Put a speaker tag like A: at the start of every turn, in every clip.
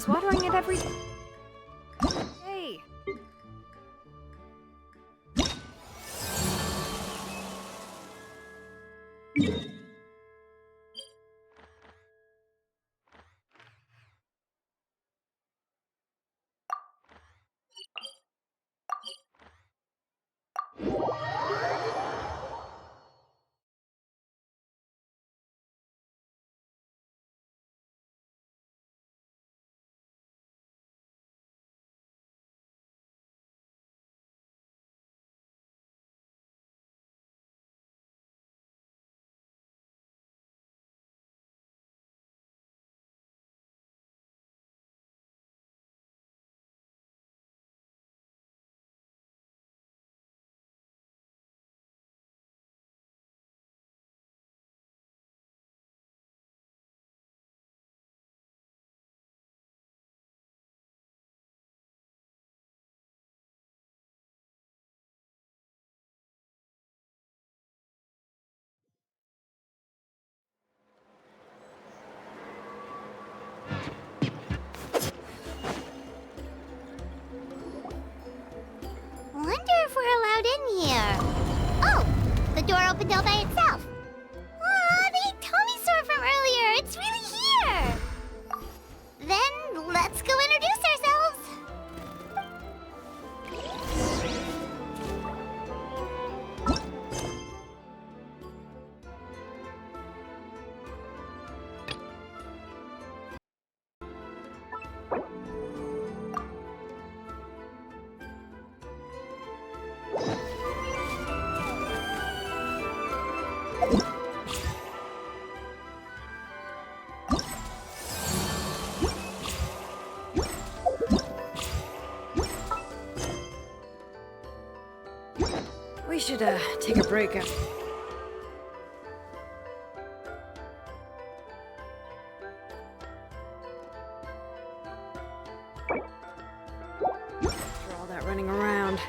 A: was watering it every day.
B: Wonder if we're allowed in here. Oh, the door opened all by itself. Aw, the Tommy store from earlier. It's really here. Then let's go introduce ourselves.
A: We should, take a break. After all that running around.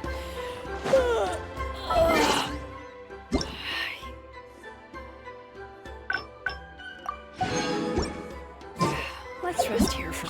A: Let's rest here for...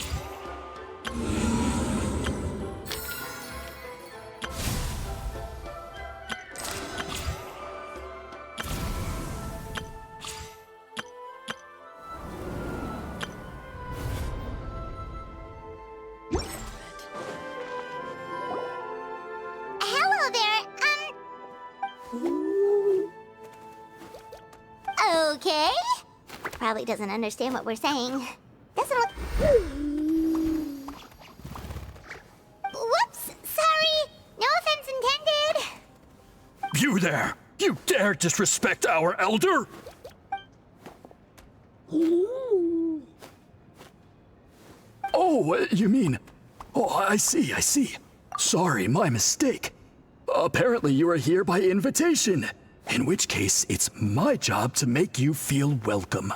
B: Hello there. Okay. Probably doesn't understand what we're saying. Doesn't look... Whoops! Sorry! No offense intended!
C: You there! You dare disrespect our elder? Oh, you mean... Oh, I see. Sorry, my mistake. Apparently you are here by invitation. In which case, it's my job to make you feel welcome.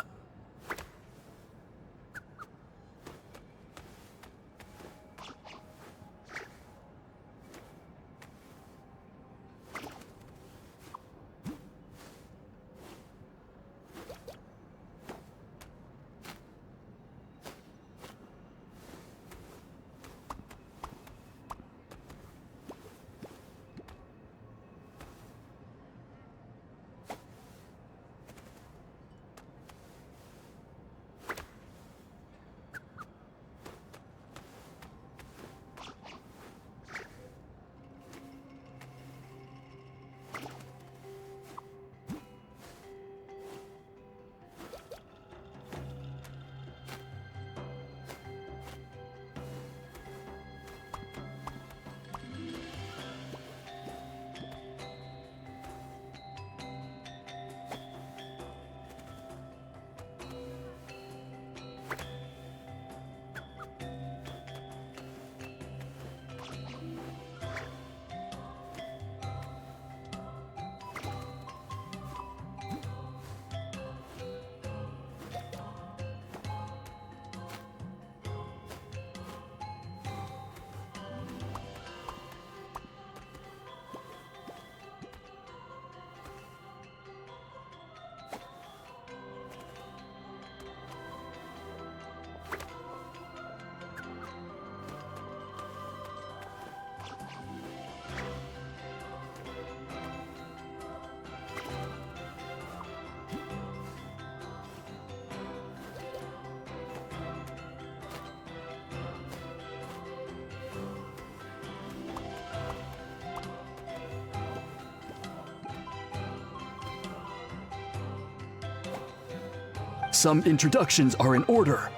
C: some introductions are in order.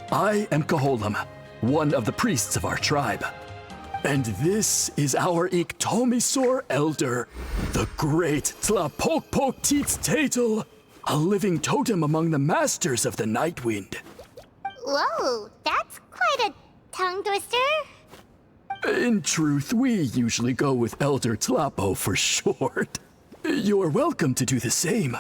C: I am Kaholam, one of the priests of our tribe. And this is our Iktomisor elder, the great Tlapokpokteets a living totem among the masters of the Night Wind.
B: Whoa, that's quite a tongue twister.
C: In truth, we usually go with Elder Tlapo for short. You're welcome to do the same.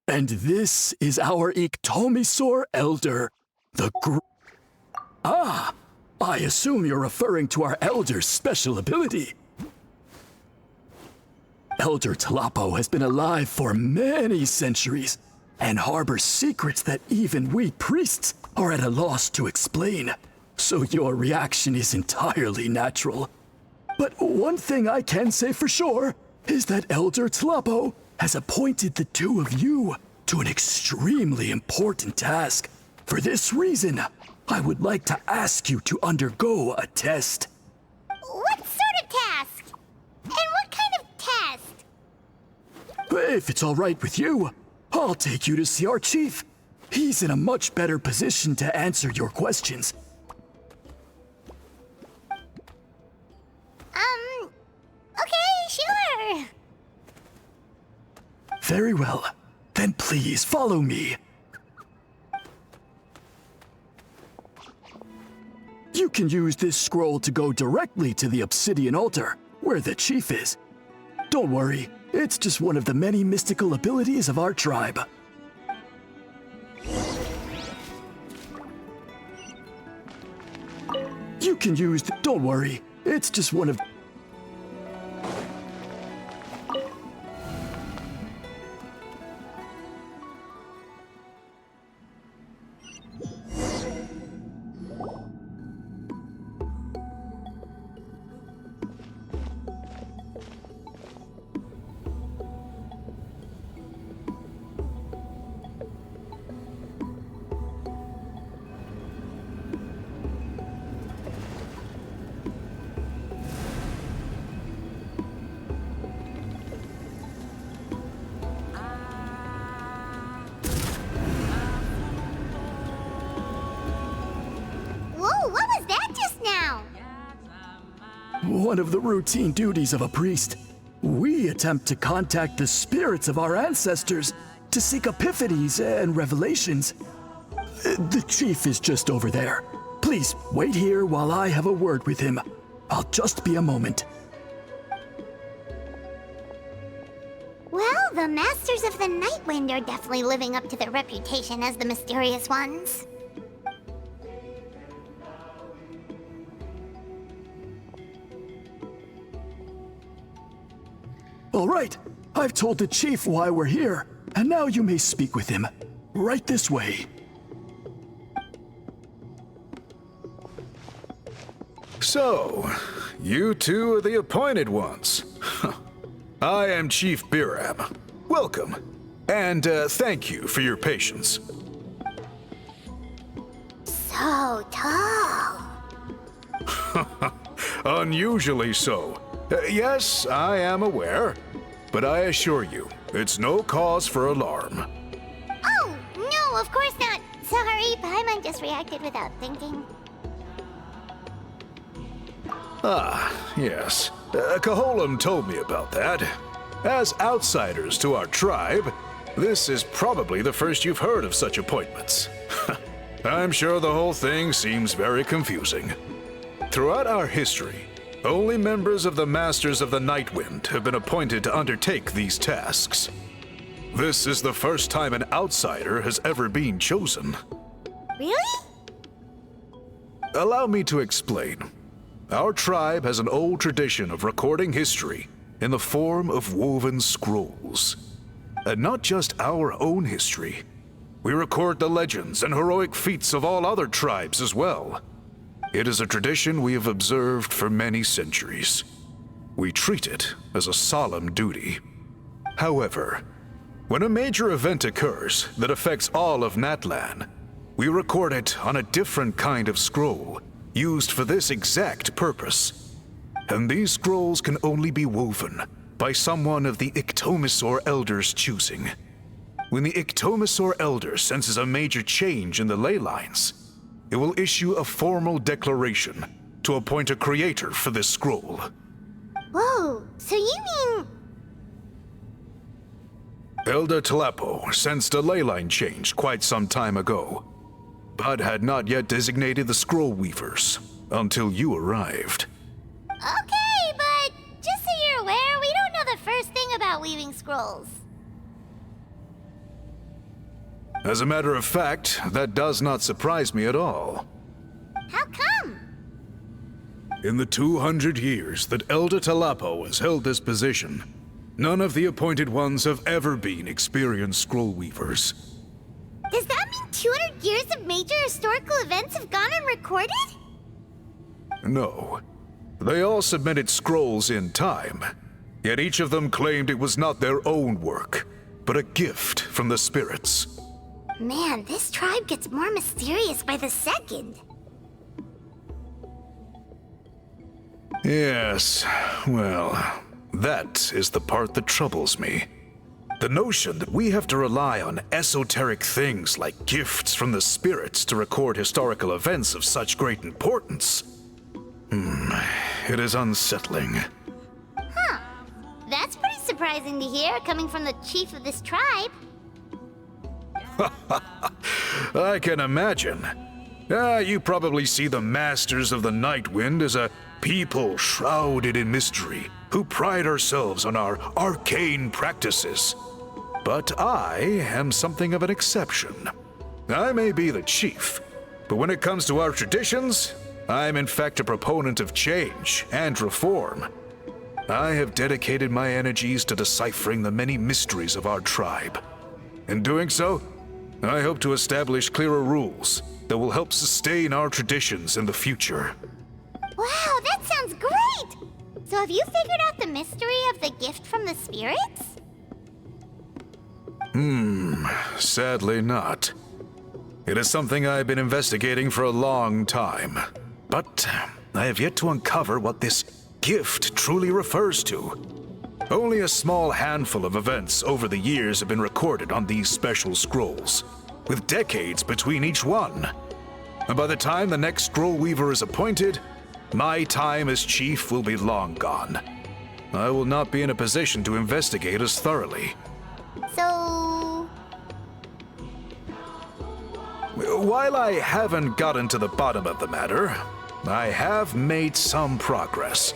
C: And this is our Iktomisor elder, the Ah, I assume you're referring to our elder's special ability. Elder Tlapo has been alive for many centuries and harbors secrets that even we priests are at a loss to explain. So your reaction is entirely natural. But one thing I can say for sure is that Elder Tlapo has appointed the two of you to an extremely important task. For this reason, I would like to ask you to undergo a test.
B: What sort of task? And what kind of test?
C: If it's all right with you, I'll take you to see our chief. He's in a much better position to answer your questions.
B: Okay, sure.
C: Very well. Then please follow me. You can use this scroll to go directly to the obsidian altar, where the chief is. Don't worry, it's just one of the many mystical abilities of our tribe. You can use don't worry, it's just one of
B: Whoa, what was that just now?
C: one of the routine duties of a priest. We attempt to contact the spirits of our ancestors to seek epiphanies and revelations. The chief is just over there. Please wait here while I have a word with him. I'll just be a moment.
B: Well, the Masters of the Night Wind are definitely living up to their reputation as the mysterious ones.
C: All right, I've told the chief why we're here, and now you may speak with him. Right this way.
D: So, you two are the appointed ones. I am Chief Biram. Welcome, and thank you for your patience.
B: So tall.
D: Unusually so. Yes, I am aware, but I assure you, it's no cause for alarm.
B: Oh, no, of course not. Sorry, Paimon just reacted without thinking.
D: Ah, yes. Kaholam told me about that. As outsiders to our tribe, this is probably the first you've heard of such appointments. I'm sure the whole thing seems very confusing. Throughout our history, only members of the Masters of the Night Wind have been appointed to undertake these tasks. This is the first time an outsider has ever been chosen.
B: Really?
D: Allow me to explain. Our tribe has an old tradition of recording history in the form of woven scrolls. And not just our own history. We record the legends and heroic feats of all other tribes as well. It is a tradition we have observed for many centuries. We treat it as a solemn duty. However, when a major event occurs that affects all of Natlan, we record it on a different kind of scroll, used for this exact purpose. and these scrolls can only be woven by someone of the Ictomisaur Elder's choosing. When the Ictomisaur Elder senses a major change in the ley lines, it will issue a formal declaration to appoint a creator for this scroll.
B: Whoa, so you mean...
D: Elder Talapo sensed a ley line change quite some time ago, but had not yet designated the scroll weavers until you arrived.
B: Okay, but just so you're aware, we don't know the first thing about weaving scrolls.
D: As a matter of fact, that does not surprise me at all.
B: How come?
D: In the 200 years that Elder Talapo has held this position, none of the appointed ones have ever been experienced scroll weavers.
B: Does that mean 200 years of major historical events have gone unrecorded?
D: No. They all submitted scrolls in time, yet each of them claimed it was not their own work, but a gift from the spirits.
B: Man, this tribe gets more mysterious by the second.
D: Yes, well, that is the part that troubles me. The notion that we have to rely on esoteric things like gifts from the spirits to record historical events of such great importance. It is unsettling.
B: Huh. That's pretty surprising to hear, coming from the chief of this tribe.
D: I can imagine. You probably see the Masters of the Night Wind as a people shrouded in mystery, who pride ourselves on our arcane practices. But I am something of an exception. I may be the chief, but when it comes to our traditions, I'm in fact a proponent of change and reform. I have dedicated my energies to deciphering the many mysteries of our tribe. In doing so, I hope to establish clearer rules that will help sustain our traditions in the future.
B: Wow, that sounds great! So have you figured out the mystery of the gift from the spirits?
D: Sadly not. It is something I've been investigating for a long time, but I have yet to uncover what this gift truly refers to. Only a small handful of events over the years have been recorded on these special scrolls, with decades between each one. And by the time the next scroll weaver is appointed, my time as chief will be long gone. I will not be in a position to investigate as thoroughly.
B: So...
D: While I haven't gotten to the bottom of the matter, I have made some progress.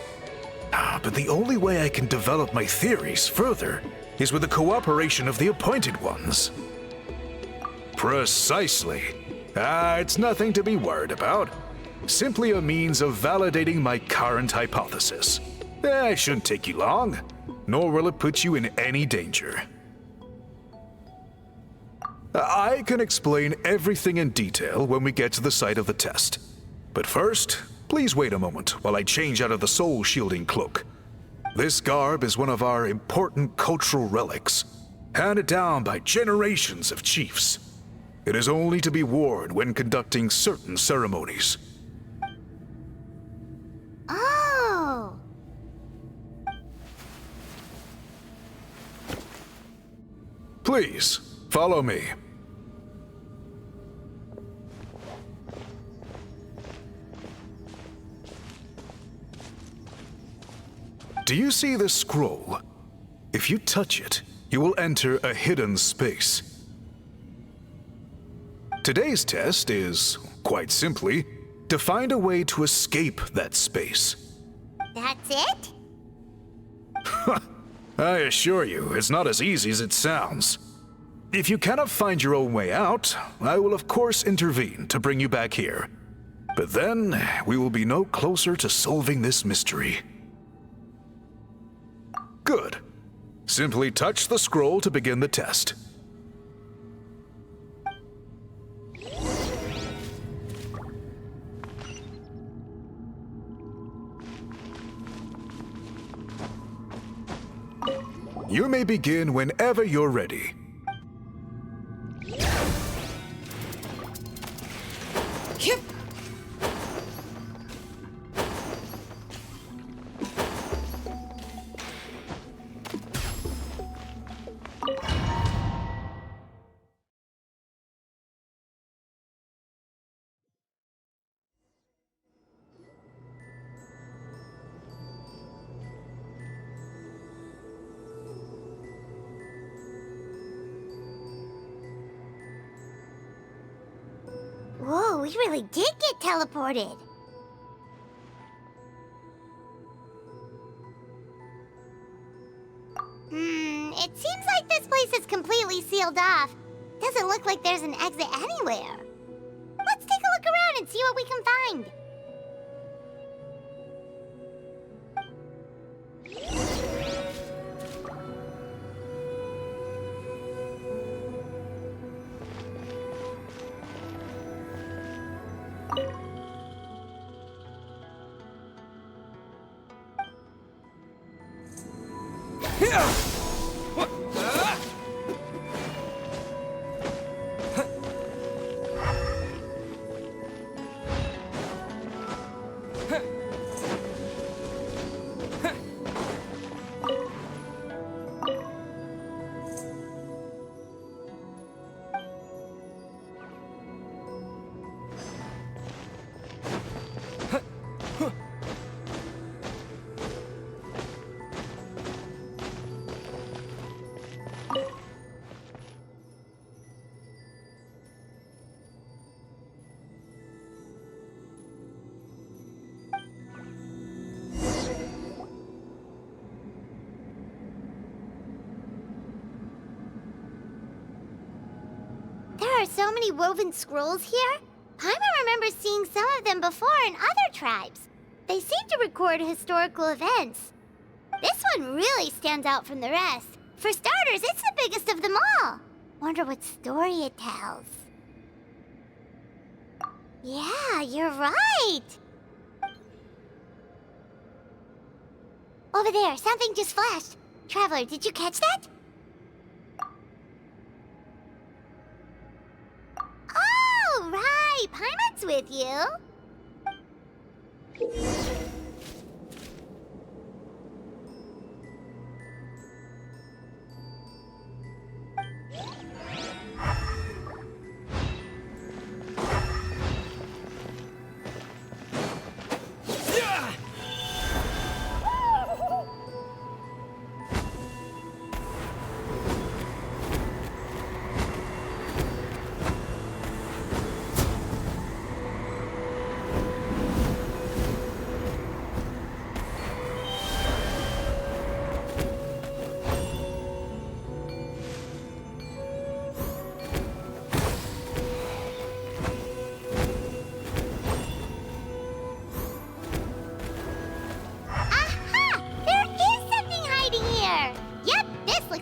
D: But the only way I can develop my theories further is with the cooperation of the appointed ones. Precisely. It's nothing to be worried about. Simply a means of validating my current hypothesis. It shouldn't take you long, nor will it put you in any danger. I can explain everything in detail when we get to the site of the test. But first, please wait a moment while I change out of the soul-shielding cloak. This garb is one of our important cultural relics, handed down by generations of chiefs. It is only to be worn when conducting certain ceremonies.
B: Oh!
D: Please, follow me. Do you see this scroll? If you touch it, you will enter a hidden space. Today's test is, quite simply, to find a way to escape that space.
B: That's it?
D: I assure you, it's not as easy as it sounds. If you cannot find your own way out, I will of course intervene to bring you back here. But then, we will be no closer to solving this mystery. Good. Simply touch the scroll to begin the test. You may begin whenever you're ready.
A: Yep.
B: Whoa, we really did get teleported. It seems like this place is completely sealed off. Doesn't look like there's an exit anywhere. Let's take a look around and see what we can find. There are so many woven scrolls here. Paimon remembers seeing some of them before in other tribes. They seem to record historical events. This one really stands out from the rest. For starters, it's the biggest of them all. Wonder what story it tells. Yeah, you're right. Over there, something just flashed. Traveler, did you catch that? Oh, right. Paimon's with you.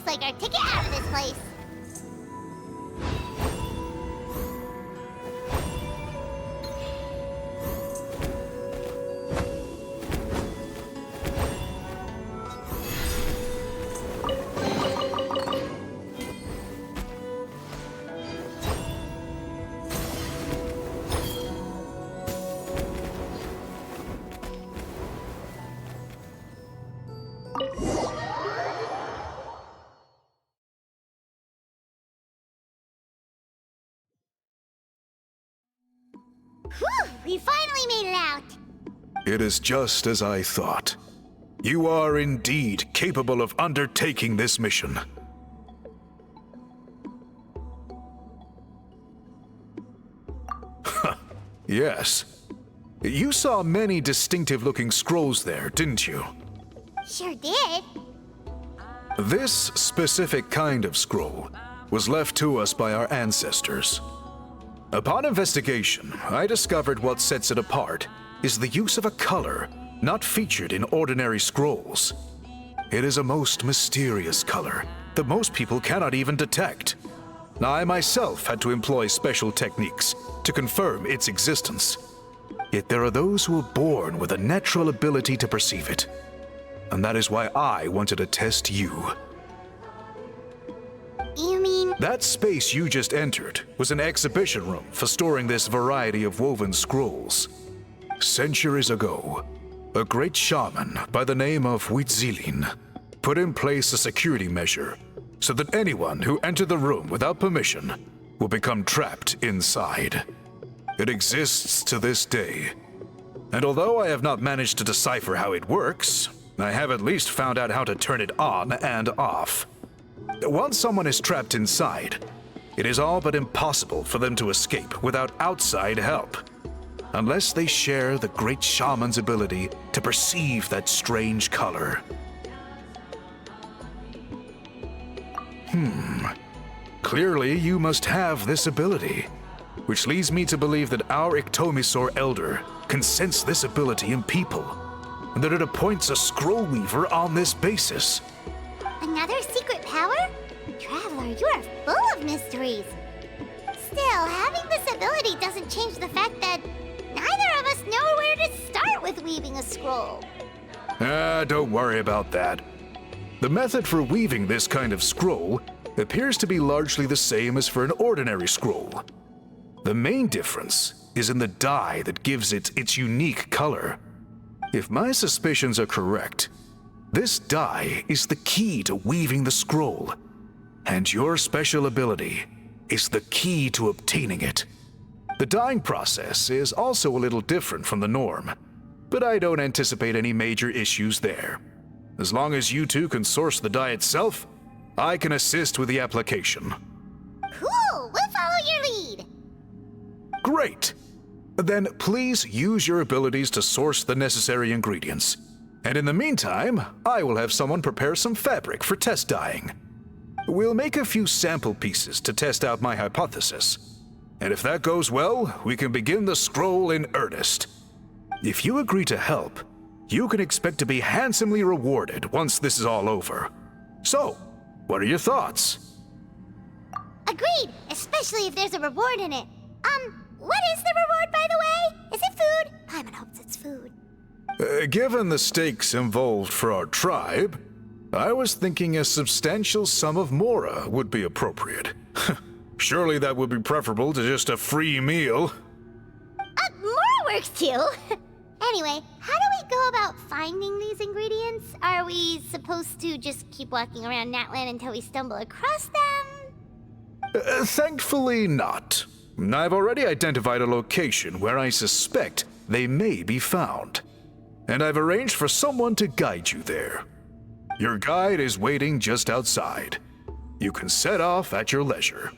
B: Like our ticket out of this place. Whew, we finally made it out.
D: It is just as I thought. You are indeed capable of undertaking this mission. Yes. You saw many distinctive-looking scrolls there, didn't you?
B: Sure did.
D: This specific kind of scroll was left to us by our ancestors. Upon investigation, I discovered what sets it apart is the use of a color not featured in ordinary scrolls. It is a most mysterious color that most people cannot even detect. I myself had to employ special techniques to confirm its existence. Yet there are those who are born with a natural ability to perceive it. And that is why I wanted to test you.
B: You mean...
D: That space you just entered was an exhibition room for storing this variety of woven scrolls. Centuries ago, a great shaman by the name of Huitzilin put in place a security measure so that anyone who entered the room without permission will become trapped inside. It exists to this day, and although I have not managed to decipher how it works, I have at least found out how to turn it on and off. Once someone is trapped inside, it is all but impossible for them to escape without outside help. Unless they share the great shaman's ability to perceive that strange color. Clearly, you must have this ability, which leads me to believe that our Ictomisaur Elder can sense this ability in people, and that it appoints a scroll weaver on this basis.
B: Another secret power? Traveler, you are full of mysteries. Still, having this ability doesn't change the fact that neither of us know where to start with weaving a scroll.
D: Don't worry about that. The method for weaving this kind of scroll appears to be largely the same as for an ordinary scroll. The main difference is in the dye that gives it its unique color. If my suspicions are correct, this dye is the key to weaving the scroll, and your special ability is the key to obtaining it. The dyeing process is also a little different from the norm, but I don't anticipate any major issues there. As long as you two can source the dye itself, I can assist with the application.
B: Cool, we'll follow your lead.
D: Great! Then please use your abilities to source the necessary ingredients. And in the meantime, I will have someone prepare some fabric for test dyeing. We'll make a few sample pieces to test out my hypothesis. And if that goes well, we can begin the scroll in earnest. If you agree to help, you can expect to be handsomely rewarded once this is all over. So, what are your thoughts?
B: Agreed, especially if there's a reward in it. What is the reward, by the way? Is it food? Paimon hopes it's food.
D: Given the stakes involved for our tribe, I was thinking a substantial sum of mora would be appropriate. Surely that would be preferable to just a free meal.
B: More works too. Anyway, how do we go about finding these ingredients? Are we supposed to just keep walking around Natlan until we stumble across them?
D: Thankfully not. I've already identified a location where I suspect they may be found. And I've arranged for someone to guide you there. Your guide is waiting just outside. You can set off at your leisure.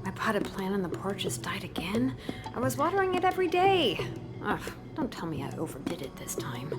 A: My potted plant on the porch just died again. I was watering it every day. Ugh, don't tell me I overdid it this time.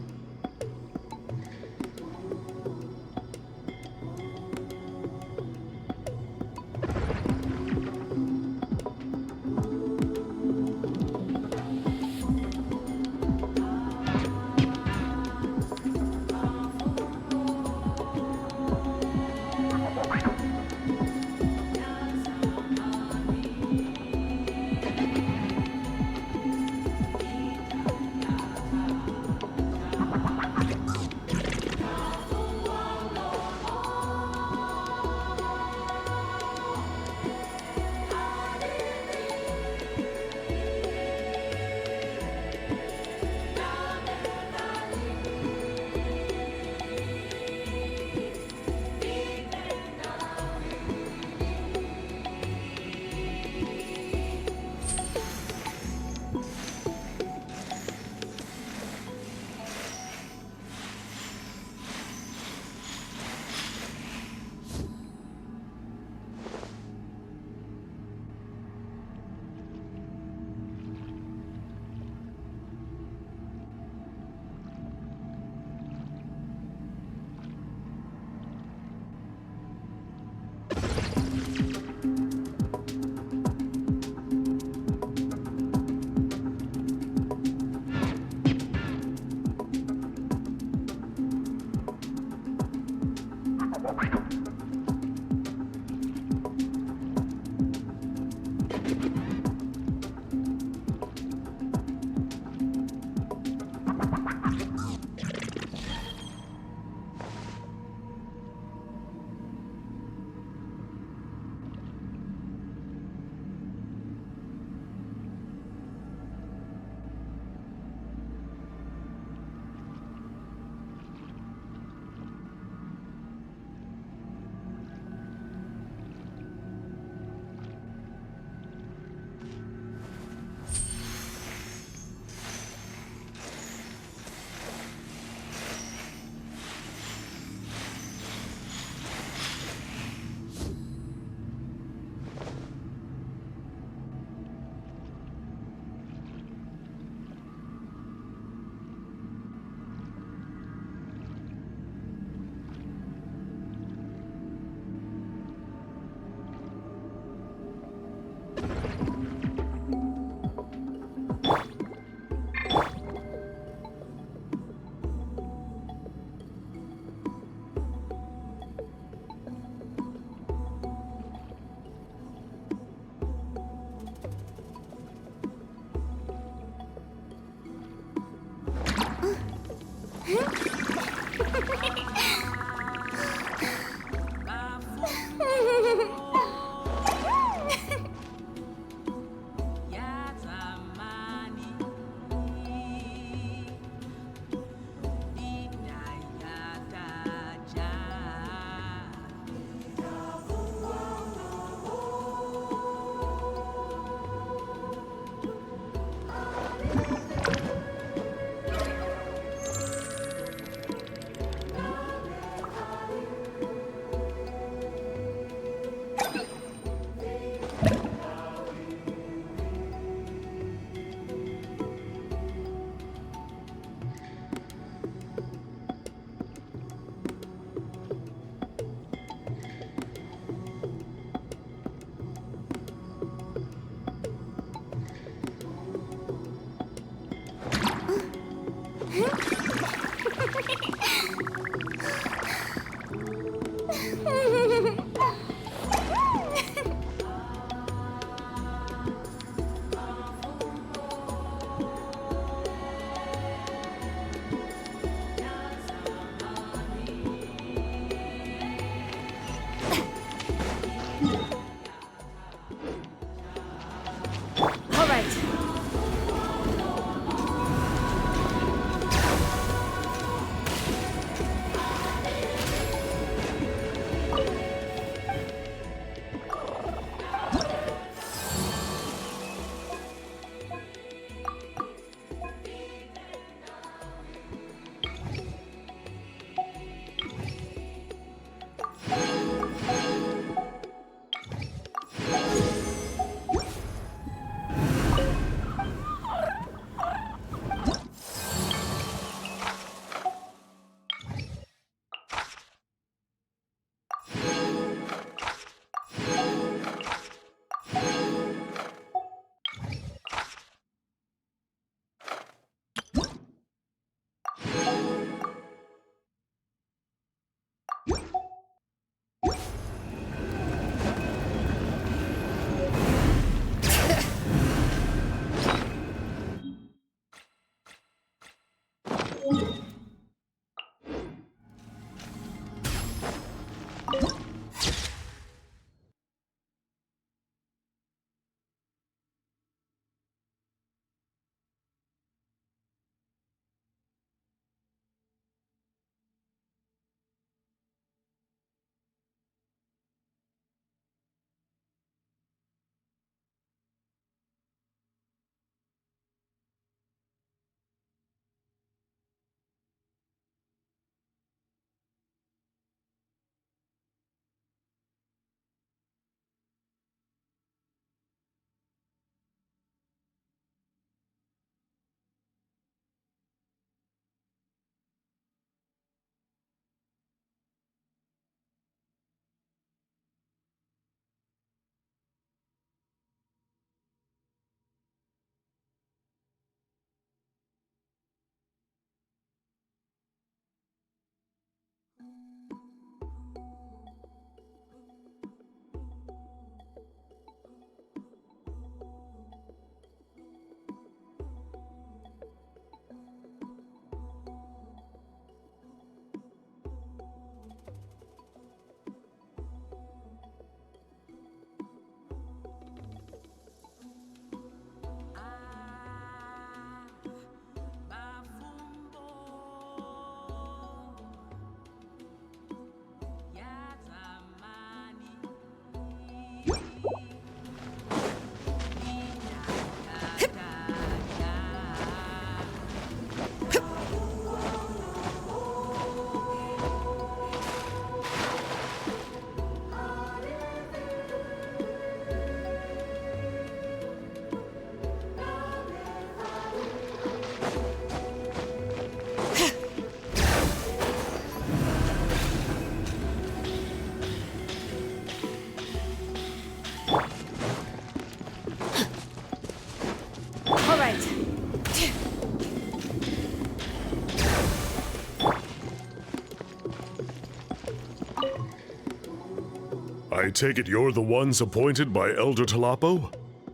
E: I take it you're the ones appointed by Elder Talapo?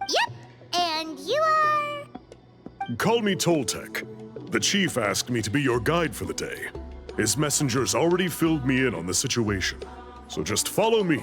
B: Yep. And you are?
E: Call me Toltec. The chief asked me to be your guide for the day. His messengers already filled me in on the situation. So just follow me.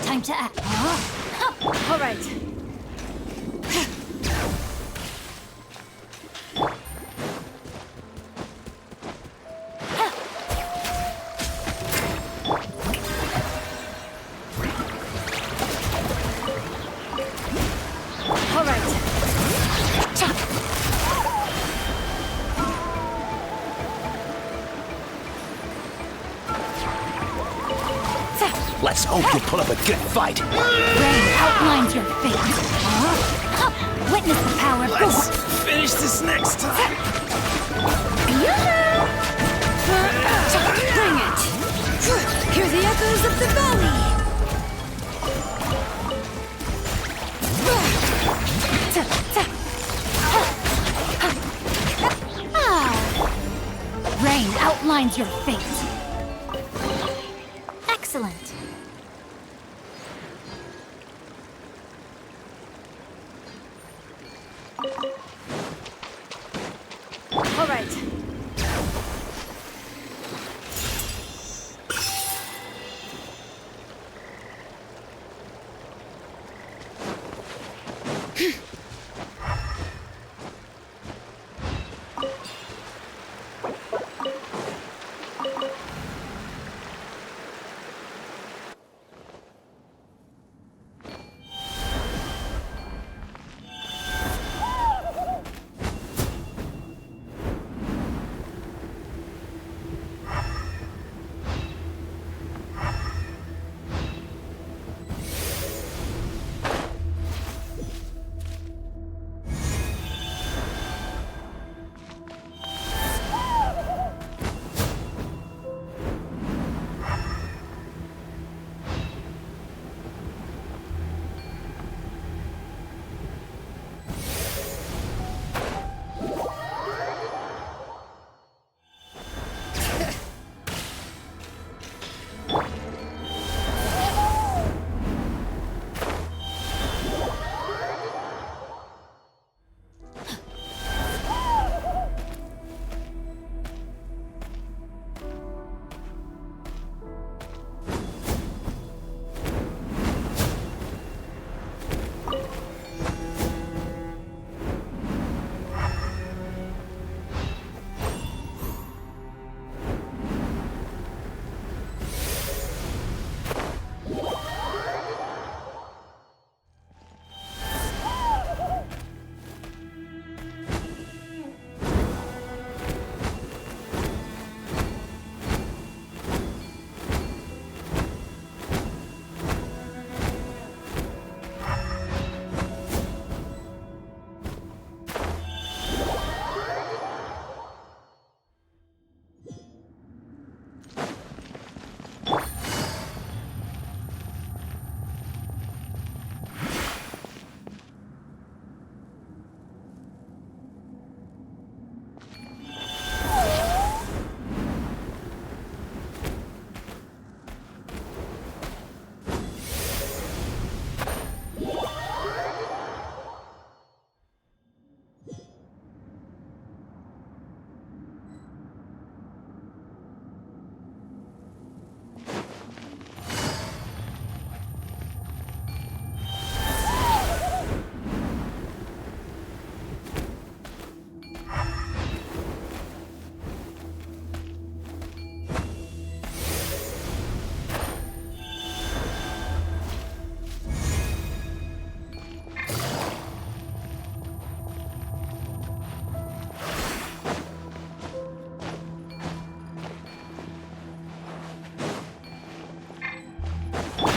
B: Time to act.
A: All right. All right.
C: Let's hope you put up a good fight.
B: Rain outlines your fate. Witness the power of
C: Let's finish this next time.
A: Bring it! Hear the echoes of the valley!
B: Rain outlines your fate. Excellent.
A: All right.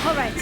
A: All right.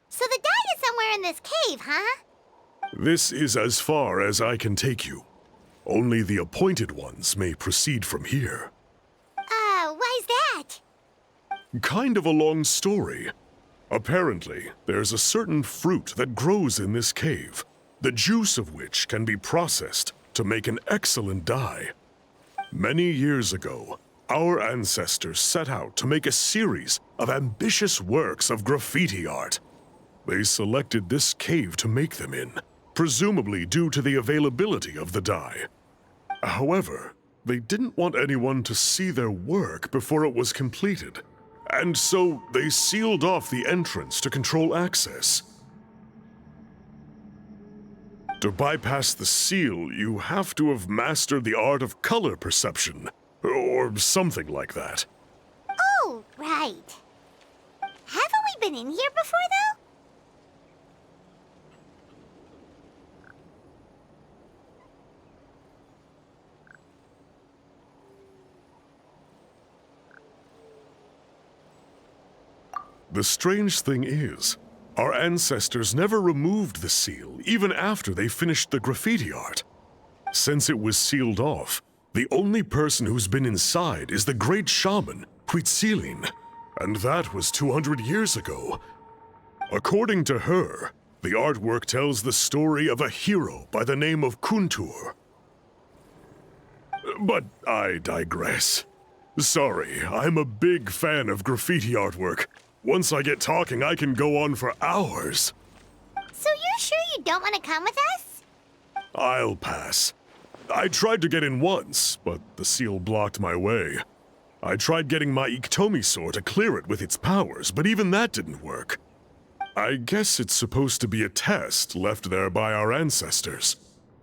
B: So the dye is somewhere in this cave, huh?
E: This is as far as I can take you. Only the appointed ones may proceed from here.
B: Why's that?
E: Kind of a long story. Apparently, there's a certain fruit that grows in this cave, the juice of which can be processed to make an excellent dye. Many years ago, our ancestors set out to make a series of ambitious works of graffiti art. They selected this cave to make them in, presumably due to the availability of the dye. However, they didn't want anyone to see their work before it was completed, and so they sealed off the entrance to control access. To bypass the seal, you have to have mastered the art of color perception, or something like that.
B: Oh, right. Haven't we been in here before, though?
E: The strange thing is, our ancestors never removed the seal, even after they finished the graffiti art. Since it was sealed off, the only person who's been inside is the great shaman, Huitzilin, and that was 200 years ago. According to her, the artwork tells the story of a hero by the name of Kuntur. But I digress. Sorry, I'm a big fan of graffiti artwork. Once I get talking, I can go on for hours.
B: So you're sure you don't want to come with us?
E: I'll pass. I tried to get in once, but the seal blocked my way. I tried getting my Iktomi to clear it with its powers, but even that didn't work. I guess it's supposed to be a test left there by our ancestors.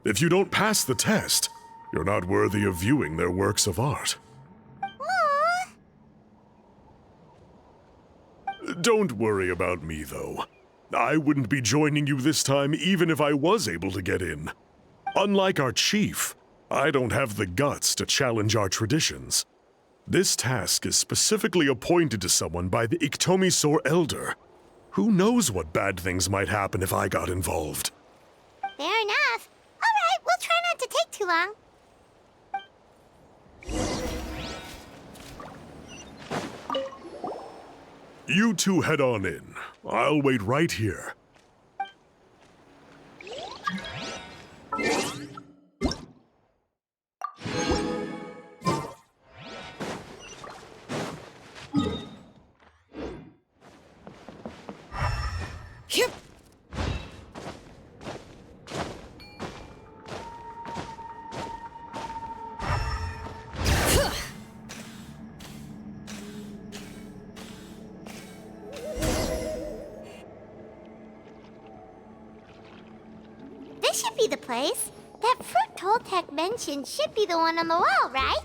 E: If you don't pass the test, you're not worthy of viewing their works of art.
B: Aww.
E: Don't worry about me, though. I wouldn't be joining you this time even if I was able to get in. Unlike our chief, I don't have the guts to challenge our traditions. This task is specifically appointed to someone by the Iktomi Elder. Who knows what bad things might happen if I got involved?
B: Fair enough. All right, we'll try not to take too long.
E: You two head on in. I'll wait right here.
A: Yep.
B: This should be the place. That fruit Toltec mentioned should be the one on the wall, right?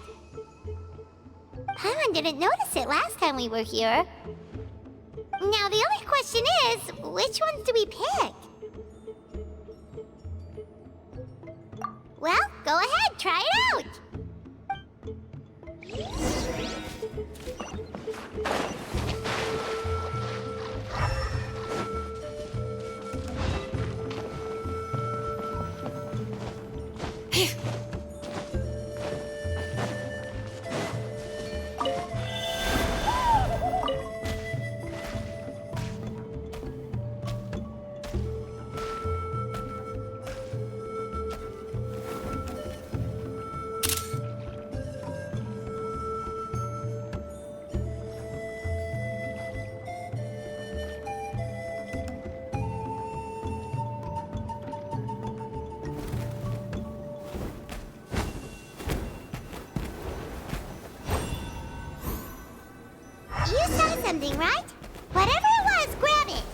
B: Paimon didn't notice it last time we were here. Now, the only question is, which ones do we pick? Well, go ahead, try it out! You saw something, right? Whatever it was, grab it!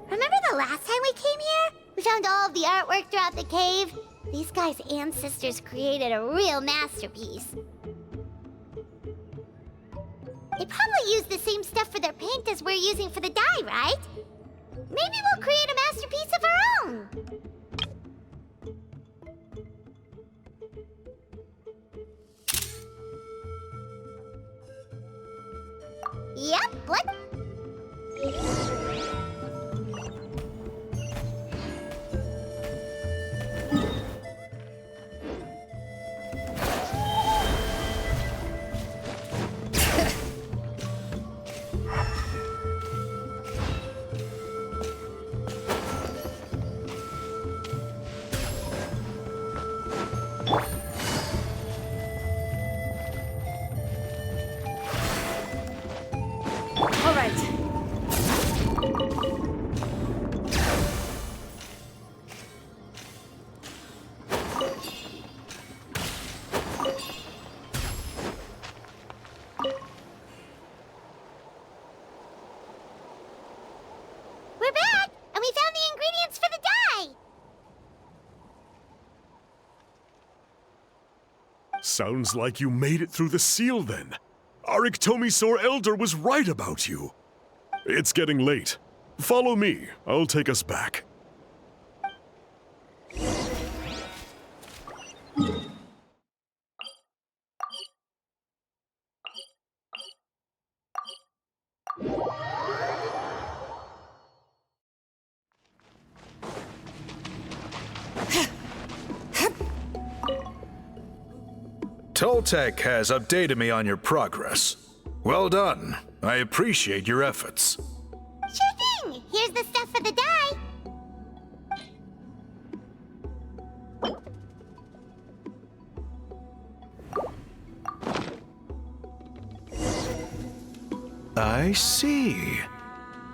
B: Remember the last time we came here? We found all of the artwork throughout the cave. These guys' ancestors created a real masterpiece. They probably used the same stuff for their paint as we're using for the dye, right? Maybe we'll create a masterpiece of our own. Yep, what?
A: All right.
B: We're back, and we found the ingredients for the dye.
E: Sounds like you made it through the seal then. Our Iktomisaur Elder was right about you. It's getting late. Follow me. I'll take us back.
D: Toltec has updated me on your progress. Well done. I appreciate your efforts.
B: Sure thing. Here's the stuff for the dye.
D: I see.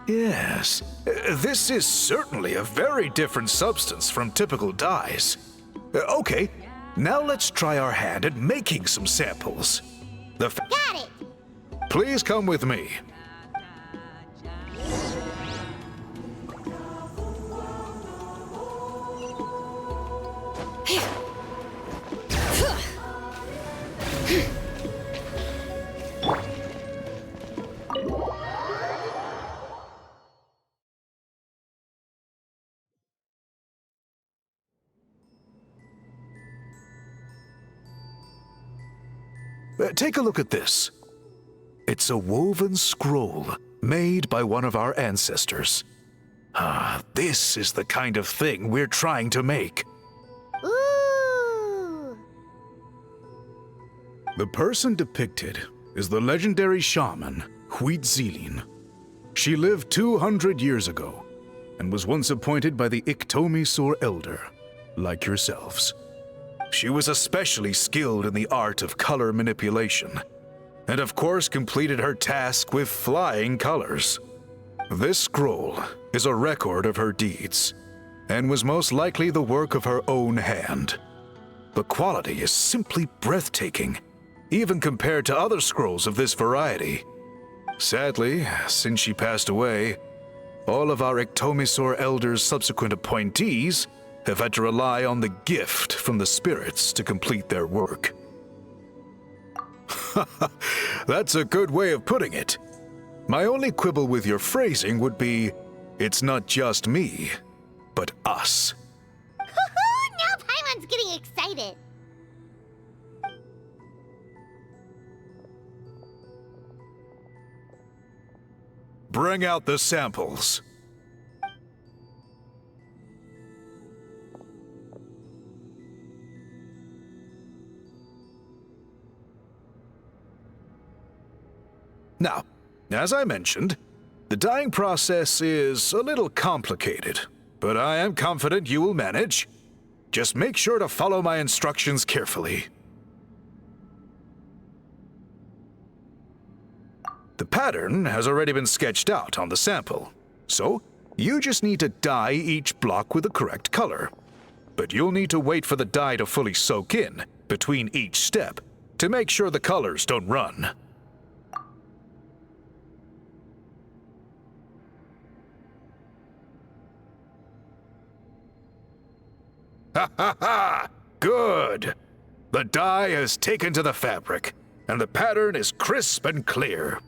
D: Yes. This is certainly a very different substance from typical dyes. Okay, now let's try our hand at making some samples.
B: Got it.
D: Please come with me. Take a look at this. It's a woven scroll made by one of our ancestors. This is the kind of thing we're trying to make.
B: Ooh!
D: The person depicted is the legendary shaman, Huitzilin. She lived 200 years ago and was once appointed by the Iktomi Elder, like yourselves. She was especially skilled in the art of color manipulation, and of course completed her task with flying colors. This scroll is a record of her deeds, and was most likely the work of her own hand. The quality is simply breathtaking, even compared to other scrolls of this variety. Sadly, since she passed away, all of our Iktomi Elder's subsequent appointees have had to rely on the gift from the spirits to complete their work. That's a good way of putting it. My only quibble with your phrasing would be, it's not just me, but us.
B: Now Paimon's getting excited.
D: Bring out the samples. Now, as I mentioned, the dyeing process is a little complicated, but I am confident you will manage. Just make sure to follow my instructions carefully. The pattern has already been sketched out on the sample, so you just need to dye each block with the correct color. But you'll need to wait for the dye to fully soak in between each step to make sure the colors don't run. Ha ha ha! Good! The dye has taken to the fabric, and the pattern is crisp and clear.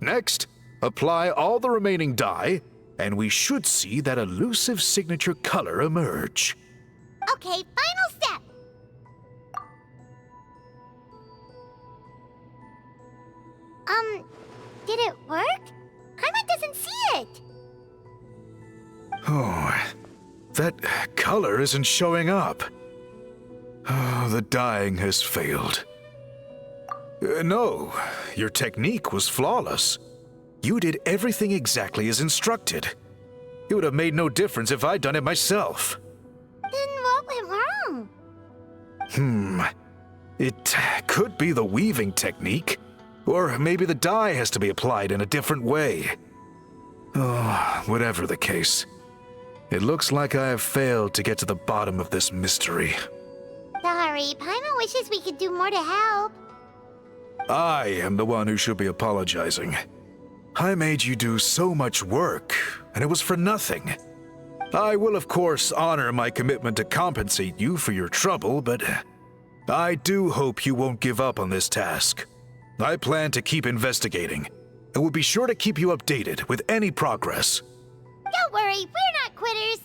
D: Next, apply all the remaining dye, and we should see that elusive signature color emerge.
B: Okay, final step. Did it work? Paimon doesn't see it.
D: Oh, that color isn't showing up. Oh, the dyeing has failed. No, your technique was flawless. You did everything exactly as instructed. It would have made no difference if I'd done it myself.
B: Then what went wrong?
D: It could be the weaving technique, or maybe the dye has to be applied in a different way. Oh, whatever the case, it looks like I have failed to get to the bottom of this mystery.
B: Sorry, Paimon wishes we could do more to help.
D: I am the one who should be apologizing. I made you do so much work, and it was for nothing. I will, of course, honor my commitment to compensate you for your trouble, but I do hope you won't give up on this task. I plan to keep investigating, and will be sure to keep you updated with any progress.
B: Don't worry, we're not quitters.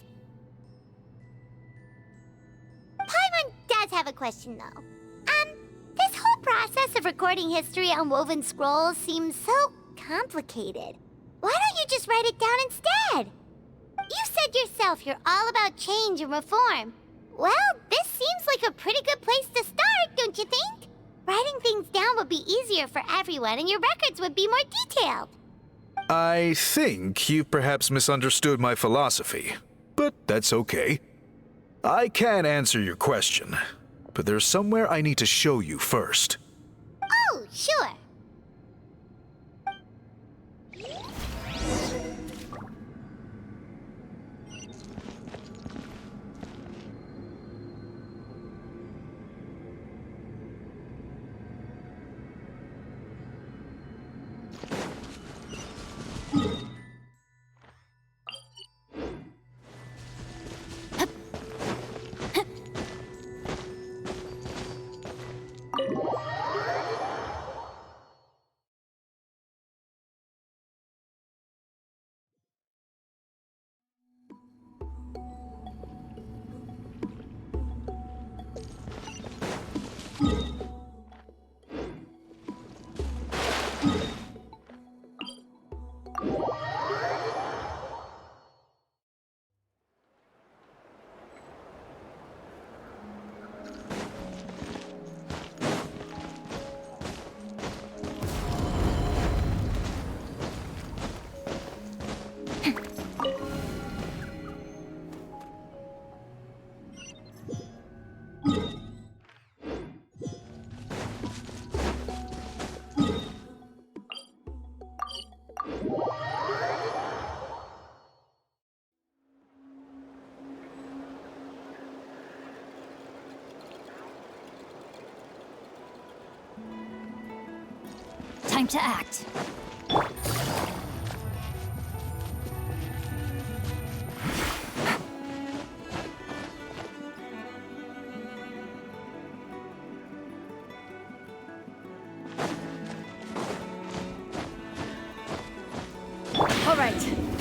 B: Paimon does have a question, though. This whole process of recording history on woven scrolls seems so complicated. Why don't you just write it down instead? You said yourself you're all about change and reform. Well, this seems like a pretty good place to start, don't you think? Writing things down would be easier for everyone, and your records would be more detailed.
D: I think you've perhaps misunderstood my philosophy, but that's okay. I can answer your question, but there's somewhere I need to show you first.
B: Oh, sure. time to act.
A: All right.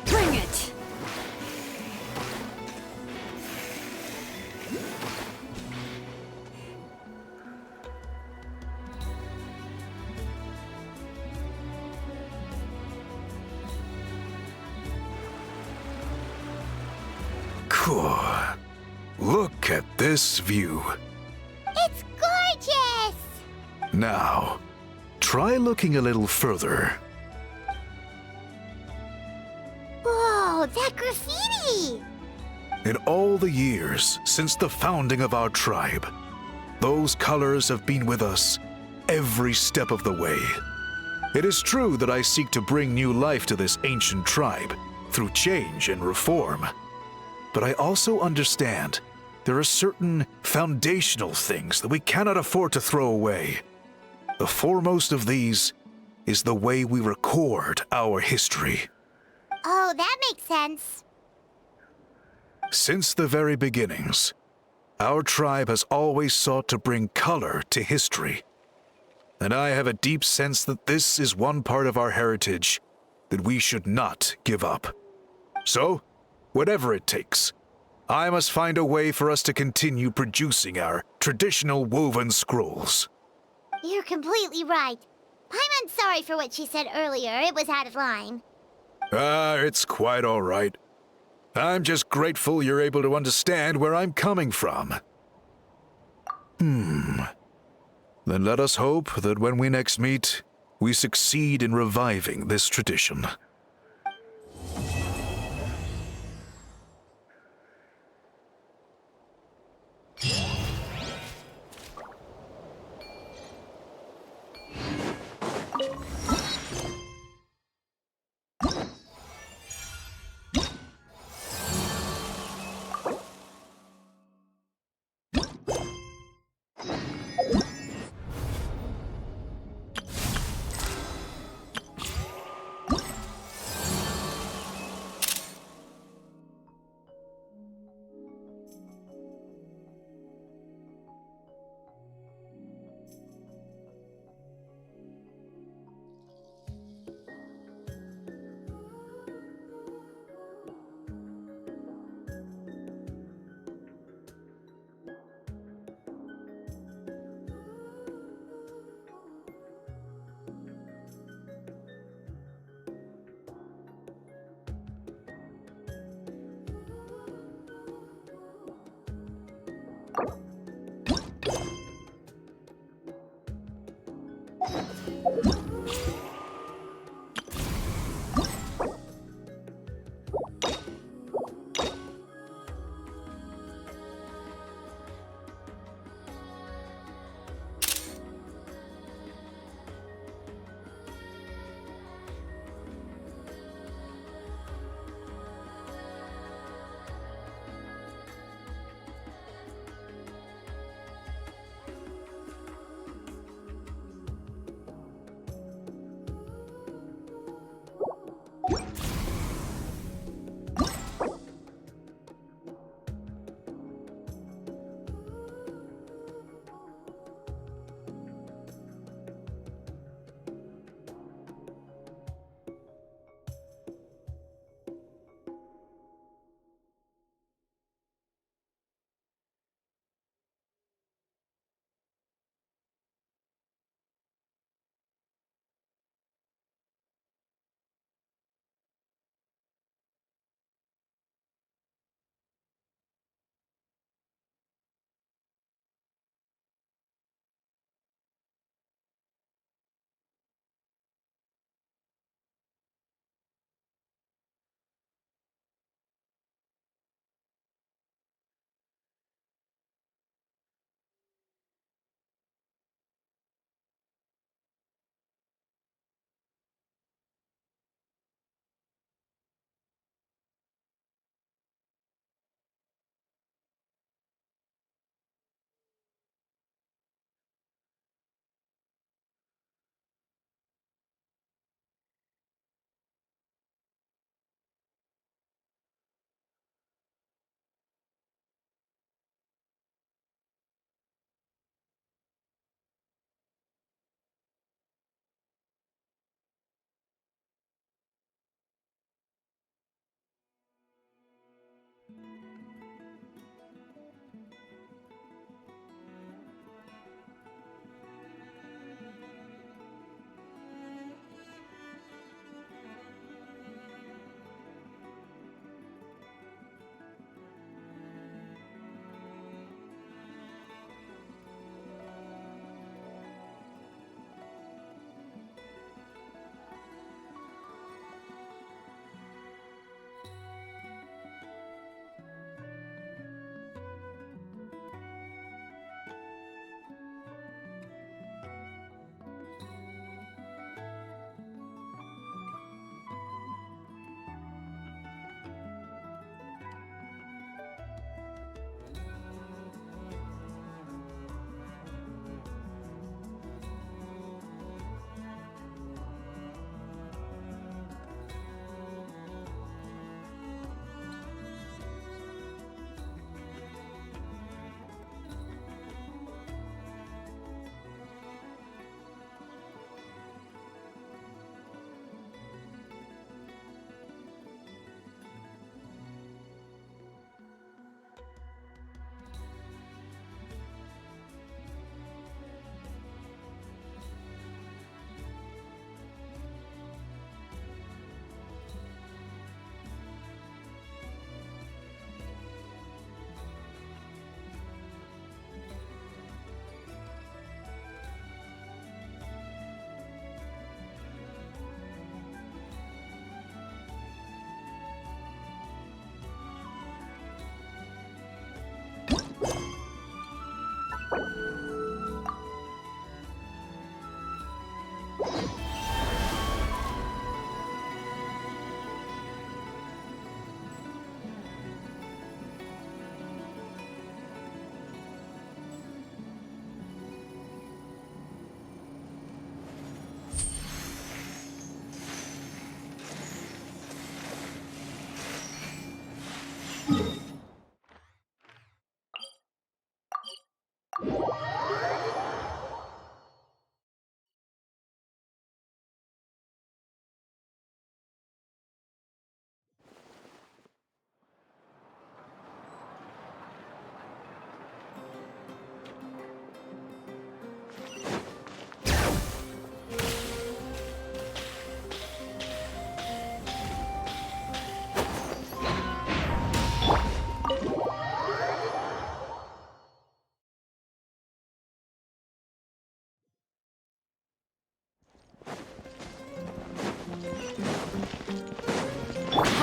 A: Bring it!
D: Cool. Look at this view.
B: It's gorgeous!
D: Now, try looking a little further.
B: Whoa, that graffiti!
D: In all the years since the founding of our tribe, those colors have been with us every step of the way. It is true that I seek to bring new life to this ancient tribe through change and reform. But I also understand there are certain foundational things that we cannot afford to throw away. The foremost of these is the way we record our history.
B: Oh, that makes sense.
D: Since the very beginnings, our tribe has always sought to bring color to history. And I have a deep sense that this is one part of our heritage that we should not give up. So, whatever it takes, I must find a way for us to continue producing our traditional woven scrolls.
B: You're completely right. I'm sorry for what she said earlier. It was out of line.
D: It's quite all right. I'm just grateful you're able to understand where I'm coming from. Then let us hope that when we next meet, we succeed in reviving this tradition.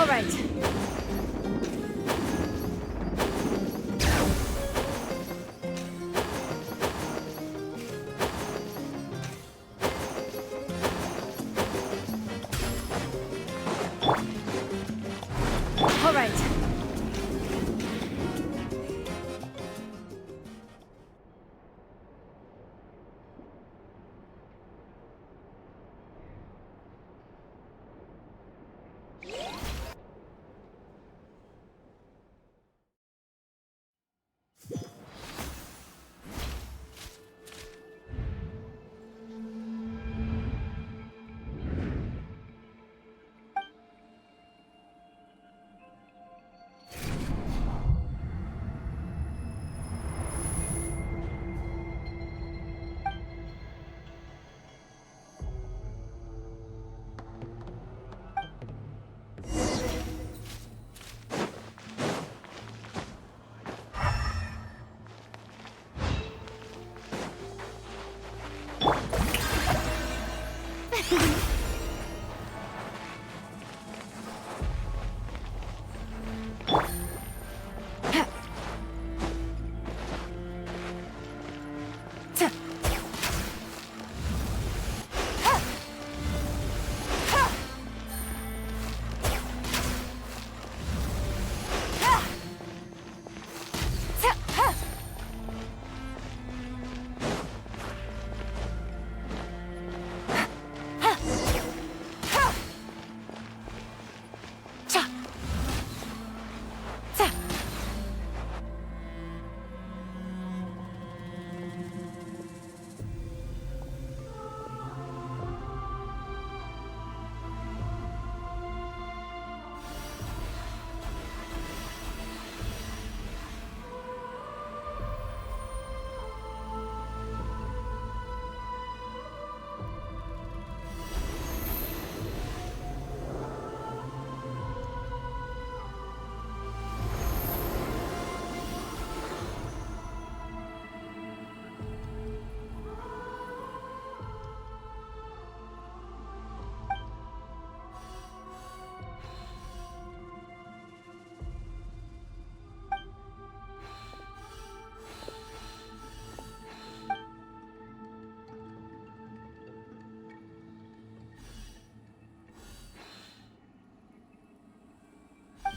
A: right. All right.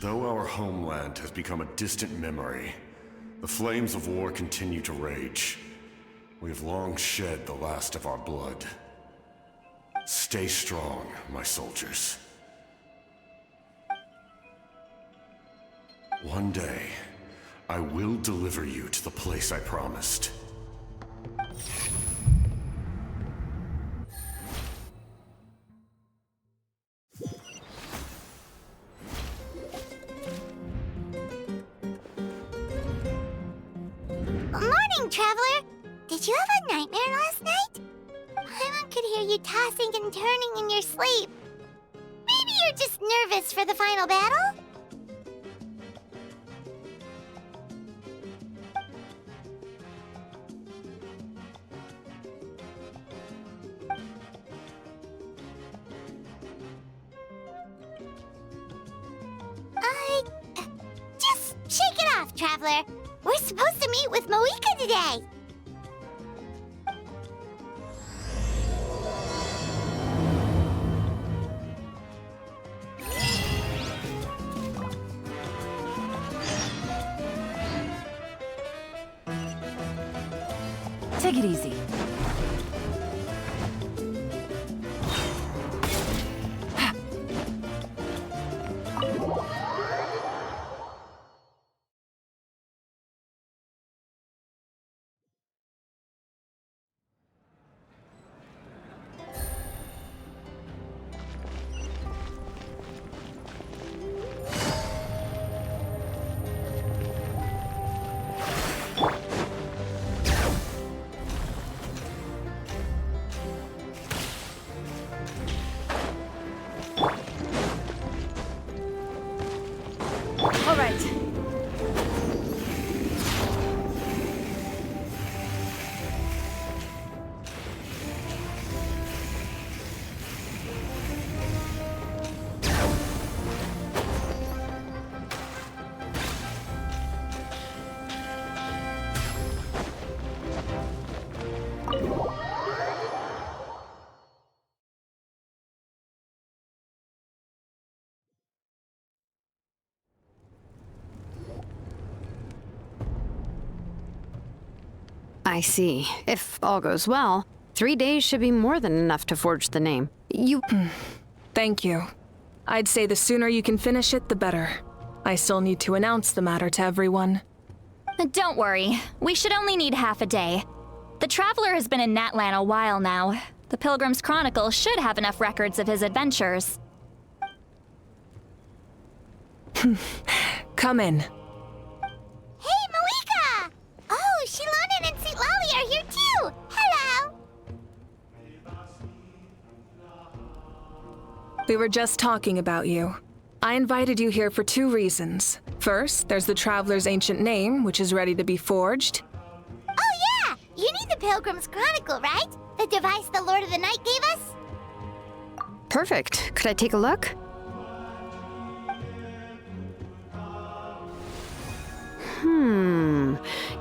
F: Though our homeland has become a distant memory, the flames of war continue to rage. We have long shed the last of our blood. Stay strong, my soldiers. One day, I will deliver you to the place I promised.
B: Morning, Traveler! Did you have a nightmare last night? Paimon could hear you tossing and turning in your sleep. Maybe you're just nervous for the final battle? Just shake it off, Traveler. We're supposed to meet with Moika today.
A: Take it easy. I see. If all goes well, 3 days should be more than enough to forge the name.
G: Thank you. I'd say the sooner you can finish it, the better. I still need to announce the matter to everyone.
H: Don't worry. We should only need half a day. The Traveler has been in Natlan a while now. The Pilgrim's Chronicle should have enough records of his adventures.
G: Come in.
B: Hey, Malika! Oh, Shilonen and Sitlali are here too! Hello!
G: We were just talking about you. I invited you here for 2 reasons. First, there's the Traveler's ancient name, which is ready to be forged.
B: Oh yeah! You need the Pilgrim's Chronicle, right? The device the Lord of the Night gave us?
A: Perfect. Could I take a look?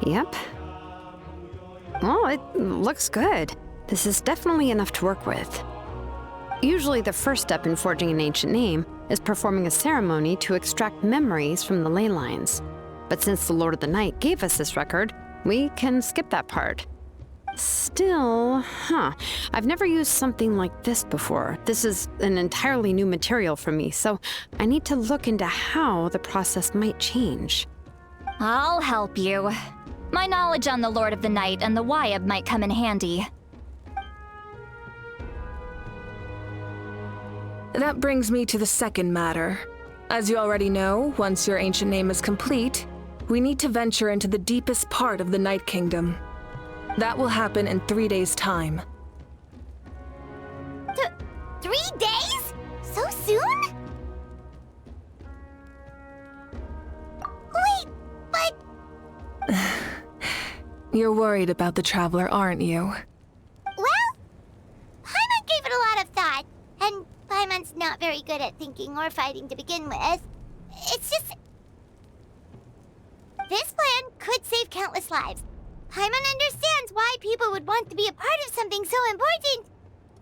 A: Yep. Well, it looks good. This is definitely enough to work with. Usually the first step in forging an ancient name is performing a ceremony to extract memories from the ley lines. But since the Lord of the Night gave us this record, we can skip that part. Still, I've never used something like this before. This is an entirely new material for me, so I need to look into how the process might change.
H: I'll help you. My knowledge on the Lord of the Night and the Wyab might come in handy.
G: That brings me to the second matter. As you already know, once your ancient name is complete, we need to venture into the deepest part of the Night Kingdom. That will happen in 3 days' time.
B: 3 days? So soon? Wait, but...
G: You're worried about the Traveler, aren't you?
B: Well, Paimon gave it a lot of thought, and Paimon's not very good at thinking or fighting to begin with. It's just... This plan could save countless lives. Paimon understands why people would want to be a part of something so important.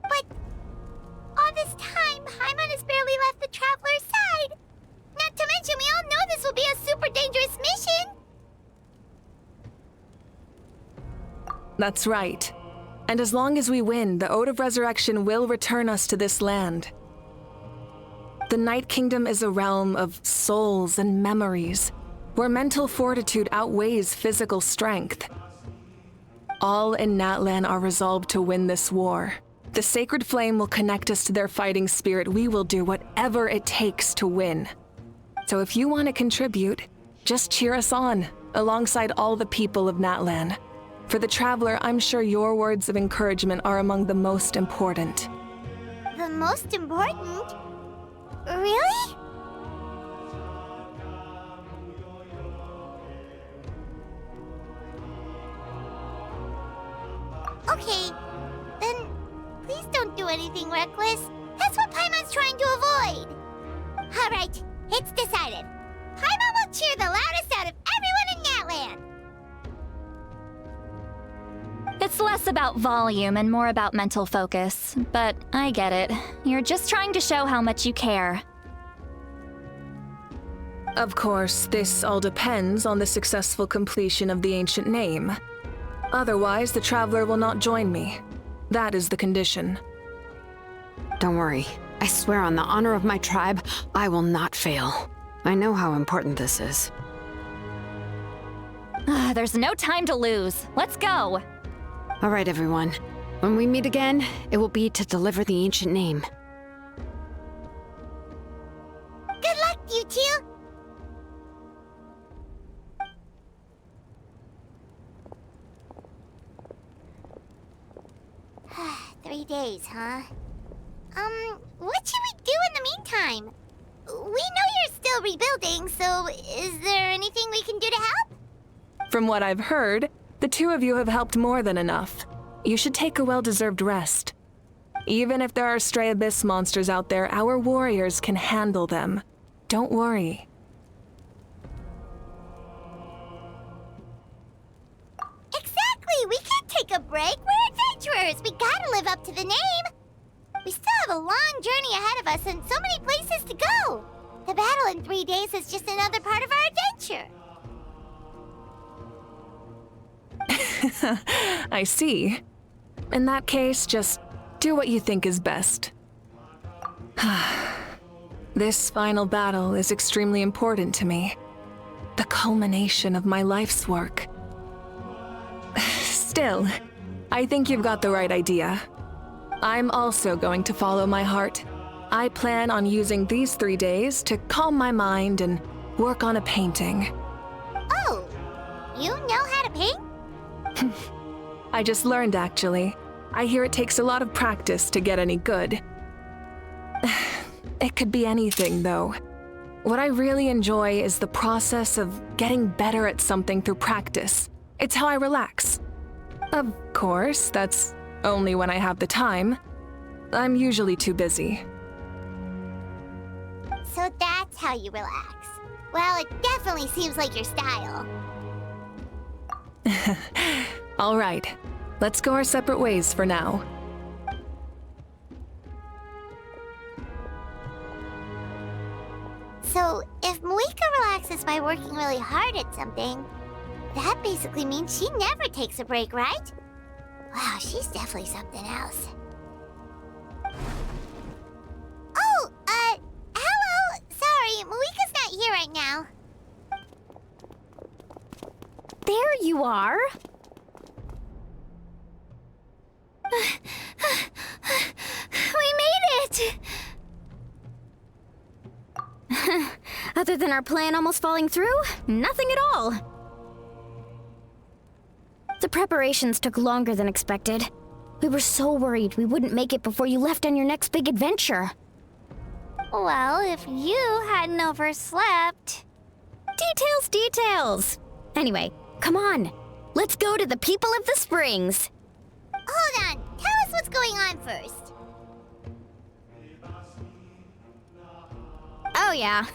B: But all this time, Paimon has barely left the Traveler's side. Not to mention, we all know this will be a super dangerous mission.
G: That's right. And as long as we win, the Ode of Resurrection will return us to this land. The Night Kingdom is a realm of souls and memories, where mental fortitude outweighs physical strength. All in Natlan are resolved to win this war. The sacred flame will connect us to their fighting spirit. We will do whatever it takes to win. So if you want to contribute, just cheer us on, alongside all the people of Natlan. For the Traveler, I'm sure your words of encouragement are among the most important.
B: The most important? Really? Okay, then please don't do anything reckless. That's what Paimon's trying to avoid. All right, it's decided. Paimon will cheer the loudest out of everyone in Natlan.
H: It's less about volume and more about mental focus, but I get it. You're just trying to show how much you care.
G: Of course, this all depends on the successful completion of the ancient name. Otherwise, the Traveler will not join me. That is the condition.
A: Don't worry. I swear on the honor of my tribe, I will not fail. I know how important this is.
H: There's no time to lose. Let's go.
A: All right, everyone. When we meet again, it will be to deliver the ancient name.
B: Good luck, you two. Three days, huh? What should we do in the meantime? We know you're still rebuilding, so is there anything we can do to help?
G: From what I've heard, the two of you have helped more than enough. You should take a well-deserved rest. Even if there are stray abyss monsters out there, our warriors can handle them. Don't worry.
B: Exactly! We can't take a break. We're adventurers. We gotta live up to the name. We still have a long journey ahead of us and so many places to go. The battle in 3 days is just another part of our adventure.
G: I see. In that case, just do what you think is best. This final battle is extremely important to me. The culmination of my life's work. Still, I think you've got the right idea. I'm also going to follow my heart. I plan on using these 3 days to calm my mind and work on a painting.
B: Oh, you know how to paint?
G: I just learned, actually. I hear it takes a lot of practice to get any good. It could be anything, though. What I really enjoy is the process of getting better at something through practice. It's how I relax. Of course, that's only when I have the time. I'm usually too busy.
B: So that's how you relax. Well, it definitely seems like your style.
G: All right, let's go our separate ways for now.
B: So, if Moika relaxes by working really hard at something, that basically means she never takes a break, right? Wow, she's definitely something else. Oh, hello! Sorry, Moika's not here right now.
A: There you are.
B: We made it!
A: Other than our plan almost falling through, nothing at all. The preparations took longer than expected. We were so worried we wouldn't make it before you left on your next big adventure.
B: Well, if you hadn't overslept...
A: Details! Anyway, come on. Let's go to the people of the Springs.
B: Hold on, tell us what's going on first.
A: Oh yeah.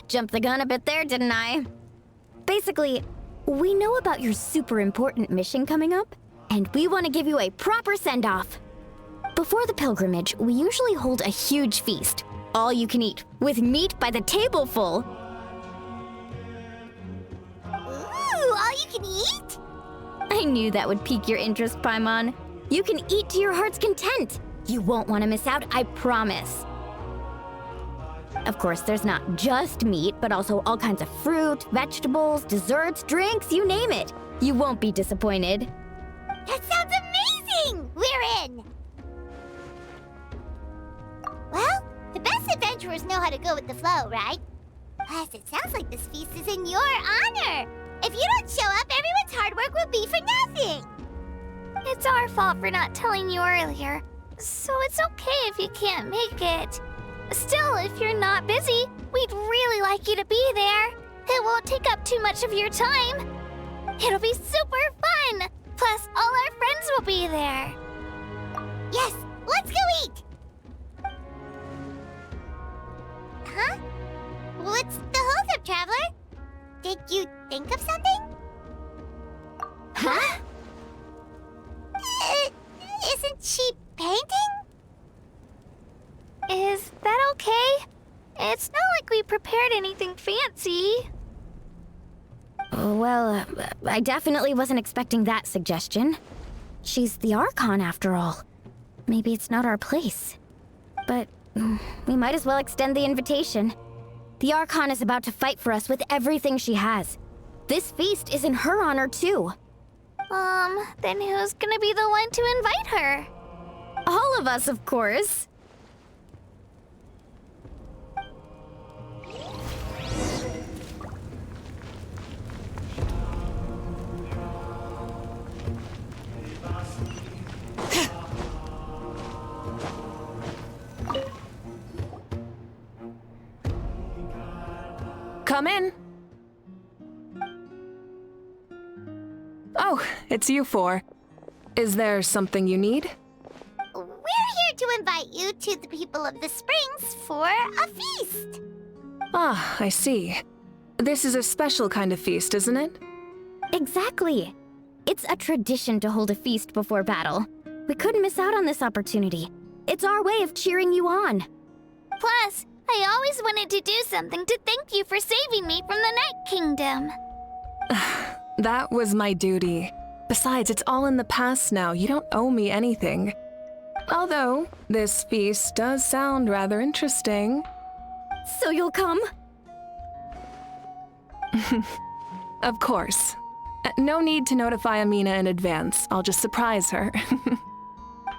A: Jumped the gun a bit there, didn't I? Basically, we know about your super important mission coming up, and we want to give you a proper send-off. Before the pilgrimage, we usually hold a huge feast, all you can eat, with meat by the tableful.
B: Ooh, all you can eat?
A: I knew that would pique your interest, Paimon. You can eat to your heart's content. You won't want to miss out, I promise. Of course, there's not just meat, but also all kinds of fruit, vegetables, desserts, drinks, you name it. You won't be disappointed.
B: That sounds amazing! We're in! Well, the best adventurers know how to go with the flow, right? Plus, it sounds like this feast is in your honor. If you don't show up, everyone's hard work will be for nothing. It's our fault for not telling you earlier, so it's okay if you can't make it. Still, if you're not busy, we'd really like you to be there. It won't take up too much of your time. It'll be super fun. Plus, all our friends will be there. Yes, let's go eat. Huh? What's the holdup, Traveler? Did you think of something?
A: Huh?
B: Isn't she painting? Is that okay? It's not like we prepared anything fancy.
A: Well, I definitely wasn't expecting that suggestion. She's the Archon, after all. Maybe it's not our place. But we might as well extend the invitation. The Archon is about to fight for us with everything she has. This feast is in her honor, too.
B: Then who's gonna be the one to invite her?
A: All of us, of course.
G: Come in. Oh, it's you four. Is there something you need?
B: We're here to invite you to the people of the Springs for a feast.
G: Ah, I see. This is a special kind of feast, isn't it?
A: Exactly. It's a tradition to hold a feast before battle. We couldn't miss out on this opportunity. It's our way of cheering you on.
B: Plus, I always wanted to do something to thank you for saving me from the Night Kingdom.
G: That was my duty. Besides, it's all in the past now. You don't owe me anything. Although, this feast does sound rather interesting.
A: So you'll come?
G: Of course. No need to notify Amina in advance. I'll just surprise her.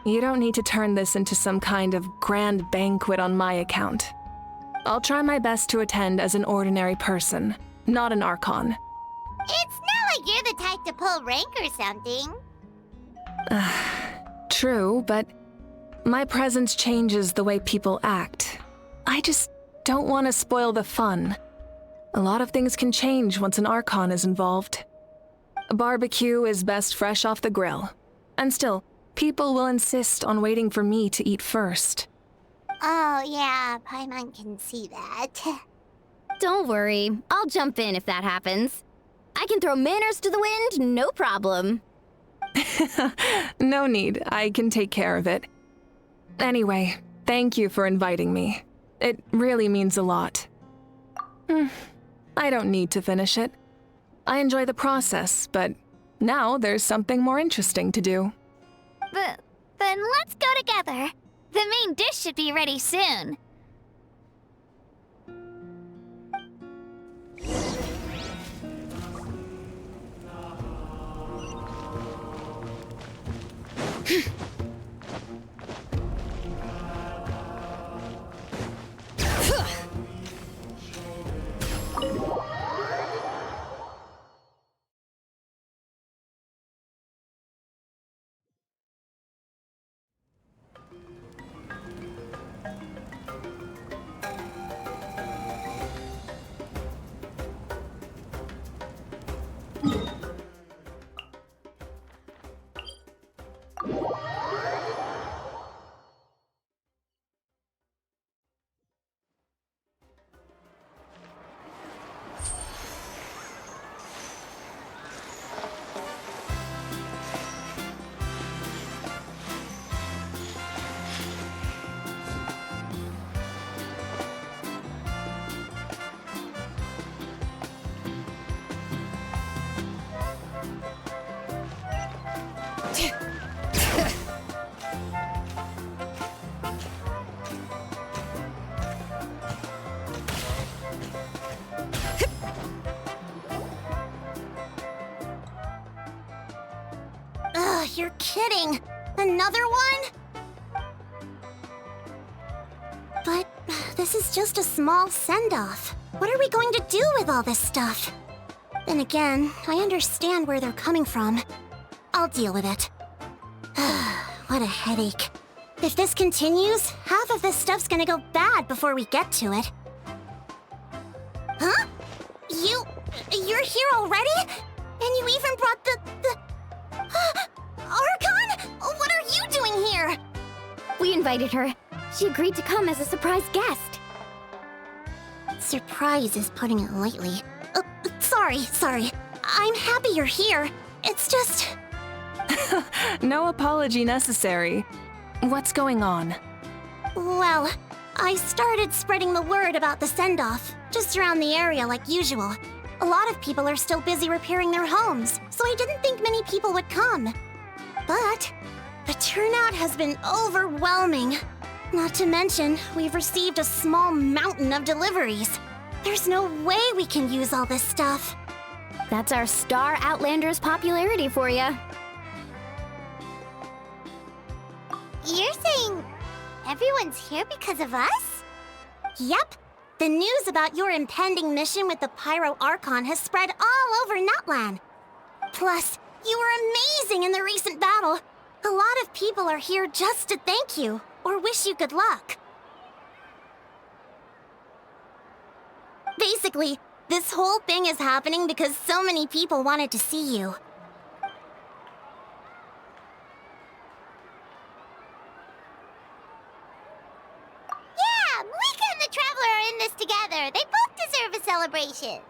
G: You don't need to turn this into some kind of grand banquet on my account. I'll try my best to attend as an ordinary person, not an Archon.
B: It's not like you're the type to pull rank or something.
G: True, but my presence changes the way people act. I just don't want to spoil the fun. A lot of things can change once an Archon is involved. A barbecue is best fresh off the grill. And still, people will insist on waiting for me to eat first.
B: Oh, yeah, Paimon can see that.
A: Don't worry, I'll jump in if that happens. I can throw manners to the wind, no problem.
G: No need, I can take care of it. Anyway, thank you for inviting me. It really means a lot. I don't need to finish it. I enjoy the process, but now there's something more interesting to do.
B: Then let's go together. The main dish should be ready soon. Ugh, you're kidding. Another one? But this is just a small send-off. What are we going to do with all this stuff? Then again, I understand where they're coming from. I'll deal with it. What a headache. If this continues, half of this stuff's gonna go bad before we get to it. Huh? You're here already? And you even brought the... Archon? What are you doing here?
A: We invited her. She agreed to come as a surprise guest.
B: Surprise is putting it lightly. Sorry. I'm happy you're here. It's just...
G: No apology necessary. What's going on?
B: Well, I started spreading the word about the send-off, just around the area like usual. A lot of people are still busy repairing their homes, so I didn't think many people would come. But the turnout has been overwhelming. Not to mention, we've received a small mountain of deliveries. There's no way we can use all this stuff.
A: That's our Star Outlander's popularity for you.
B: You're saying everyone's here because of us? Yep. The news about your impending mission with the Pyro Archon has spread all over Nutland. Plus, you were amazing in the recent battle. A lot of people are here just to thank you, or wish you good luck. Basically, this whole thing is happening because so many people wanted to see you. Yeah, Wika and the Traveler are in this together. They both deserve a celebration.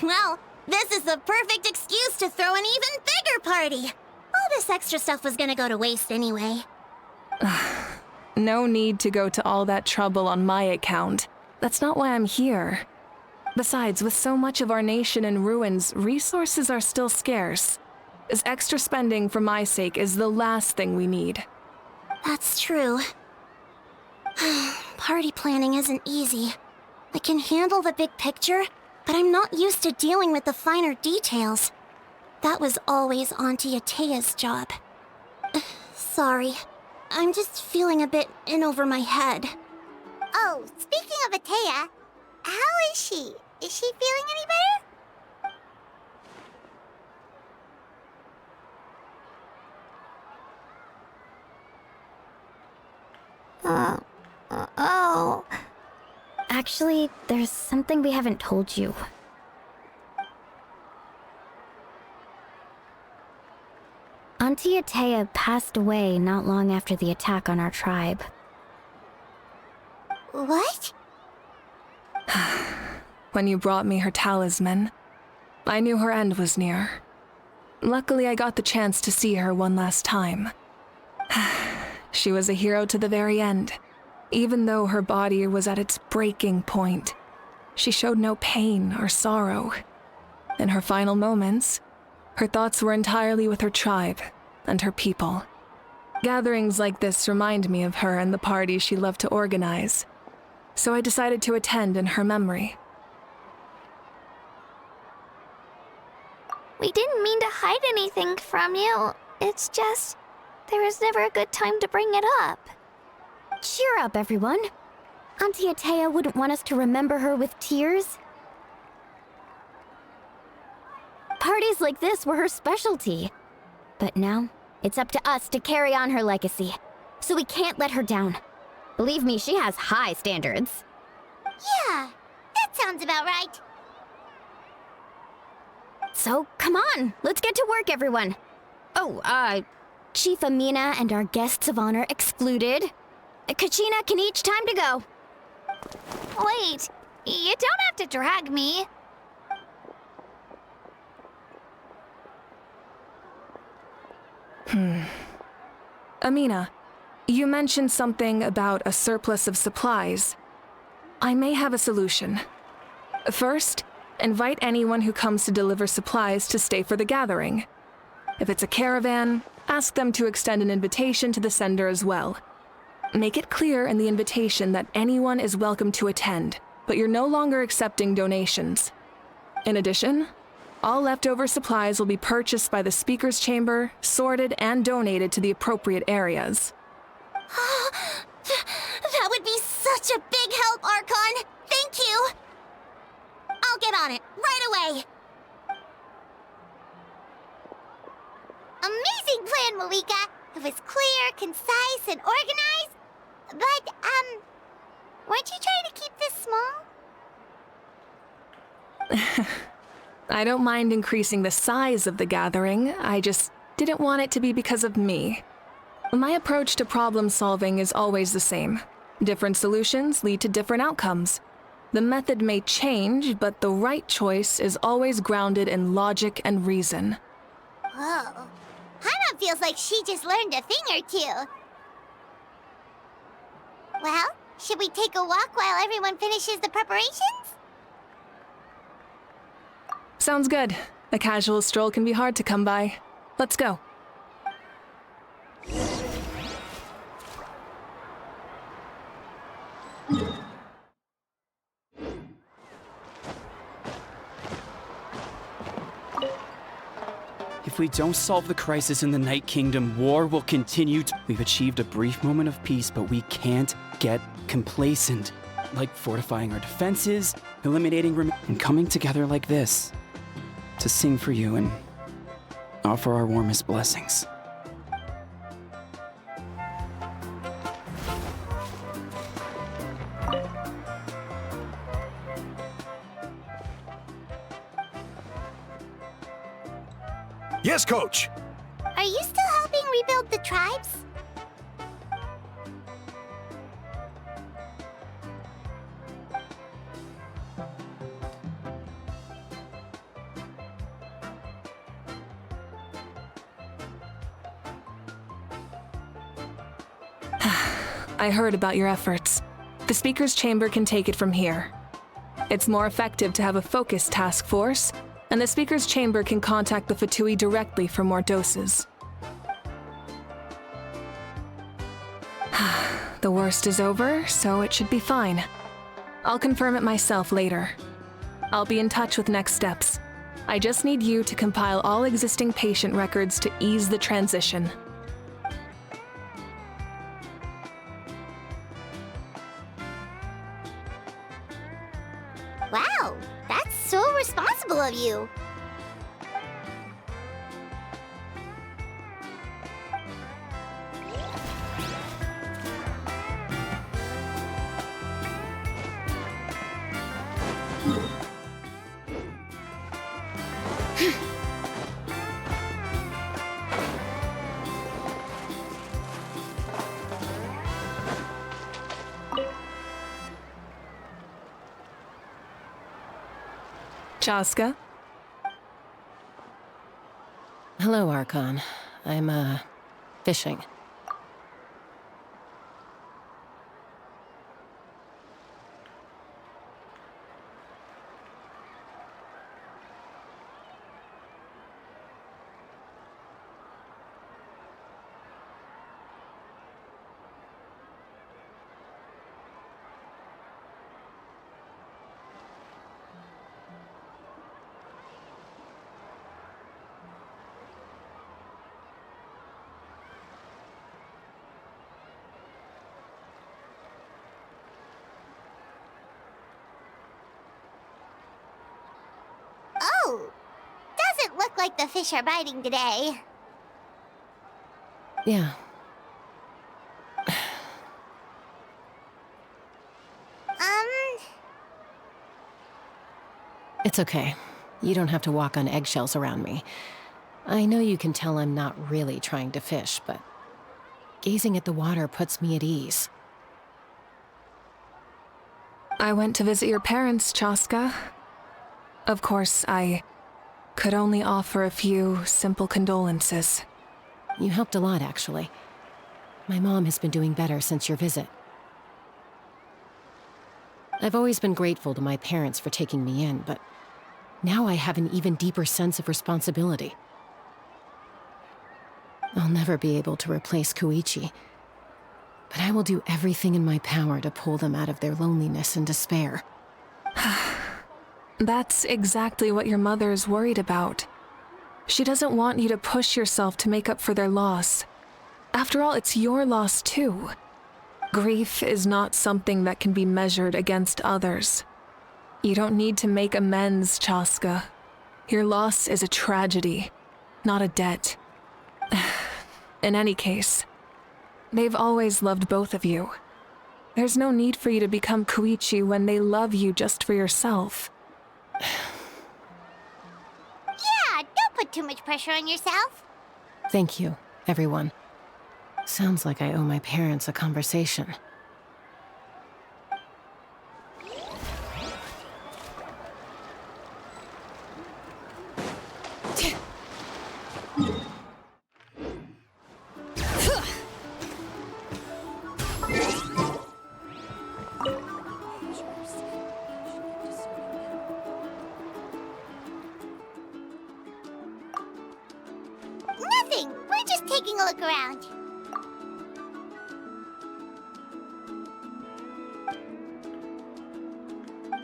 B: Well, this is the perfect excuse to throw an even bigger party. All this extra stuff was gonna go to waste anyway.
G: No need to go to all that trouble on my account. That's not why I'm here. Besides, with so much of our nation in ruins, resources are still scarce. This extra spending for my sake is the last thing we need.
B: That's true. Party planning isn't easy. I can handle the big picture, but I'm not used to dealing with the finer details. That was always Auntie Atea's job. Sorry. I'm just feeling a bit in over my head.
I: Oh, speaking of Atea, how is she? Is she feeling any better?
B: Oh. Actually, there's something we haven't told you. Auntie Atea passed away not long after the attack on our tribe.
I: What?
G: When you brought me her talisman, I knew her end was near. Luckily, I got the chance to see her one last time. She was a hero to the very end. Even though her body was at its breaking point, she showed no pain or sorrow. In her final moments, her thoughts were entirely with her tribe and her people. Gatherings like this remind me of her and the parties she loved to organize, so I decided to attend in her memory.
B: We didn't mean to hide anything from you. It's just, there was never a good time to bring it up. Cheer up, everyone. Auntie Atea wouldn't want us to remember her with tears. Parties like this were her specialty. But now, it's up to us to carry on her legacy. So we can't let her down. Believe me, she has high standards.
I: Yeah, that sounds about right.
B: So, come on, let's get to work, everyone. Oh, Chief Amina and our guests of honor excluded. Kachina can each time to go.
I: Wait, you don't have to drag me.
G: Amina, you mentioned something about a surplus of supplies. I may have a solution. First, invite anyone who comes to deliver supplies to stay for the gathering. If it's a caravan, ask them to extend an invitation to the sender as well. Make it clear in the invitation that anyone is welcome to attend, but you're no longer accepting donations. In addition, all leftover supplies will be purchased by the speaker's chamber, sorted, and donated to the appropriate areas.
B: That would be such a big help, Archon! Thank you! I'll get on it, right away!
I: Amazing plan, Malika. It was clear, concise, and organized. But, weren't you trying to keep this small?
G: I don't mind increasing the size of the gathering, I just didn't want it to be because of me. My approach to problem solving is always the same. Different solutions lead to different outcomes. The method may change, but the right choice is always grounded in logic and reason.
I: Whoa. Hana feels like she just learned a thing or two. Well, should we take a walk while everyone finishes the preparations?
G: Sounds good. A casual stroll can be hard to come by. Let's go.
J: If we don't solve the crisis in the Night Kingdom, war will continue. We've achieved a brief moment of peace, but we can't get complacent. Like fortifying our defenses, eliminating and coming together like this. To sing for you and offer our warmest blessings.
D: Yes, Coach!
I: Are you still helping rebuild the tribes?
G: I heard about your efforts. The speaker's chamber can take it from here. It's more effective to have a focused task force, and the speaker's chamber can contact the Fatui directly for more doses. The worst is over, so it should be fine. I'll confirm it myself later. I'll be in touch with next steps. I just need you to compile all existing patient records to ease the transition.
I: Wow, that's so responsible of you.
G: Chaska?
K: Hello, Archon. I'm, fishing.
I: Oh, doesn't look like the fish are biting today.
K: Yeah. It's okay. You don't have to walk on eggshells around me. I know you can tell I'm not really trying to fish, but gazing at the water puts me at ease.
G: I went to visit your parents, Chaska. Of course, I could only offer a few simple condolences.
K: You helped a lot, actually. My mom has been doing better since your visit. I've always been grateful to my parents for taking me in, but now I have an even deeper sense of responsibility. I'll never be able to replace Koichi, but I will do everything in my power to pull them out of their loneliness and despair.
G: That's exactly what your mother is worried about. She doesn't want you to push yourself to make up for their loss. After all, it's your loss too. Grief is not something that can be measured against others. You don't need to make amends, Chaska. Your loss is a tragedy, not a debt. In any case, they've always loved both of you. There's no need for you to become Koichi when they love you just for yourself.
I: Yeah, don't put too much pressure on yourself.
K: Thank you, everyone. Sounds like I owe my parents a conversation.
I: Nothing. We're just taking a look around.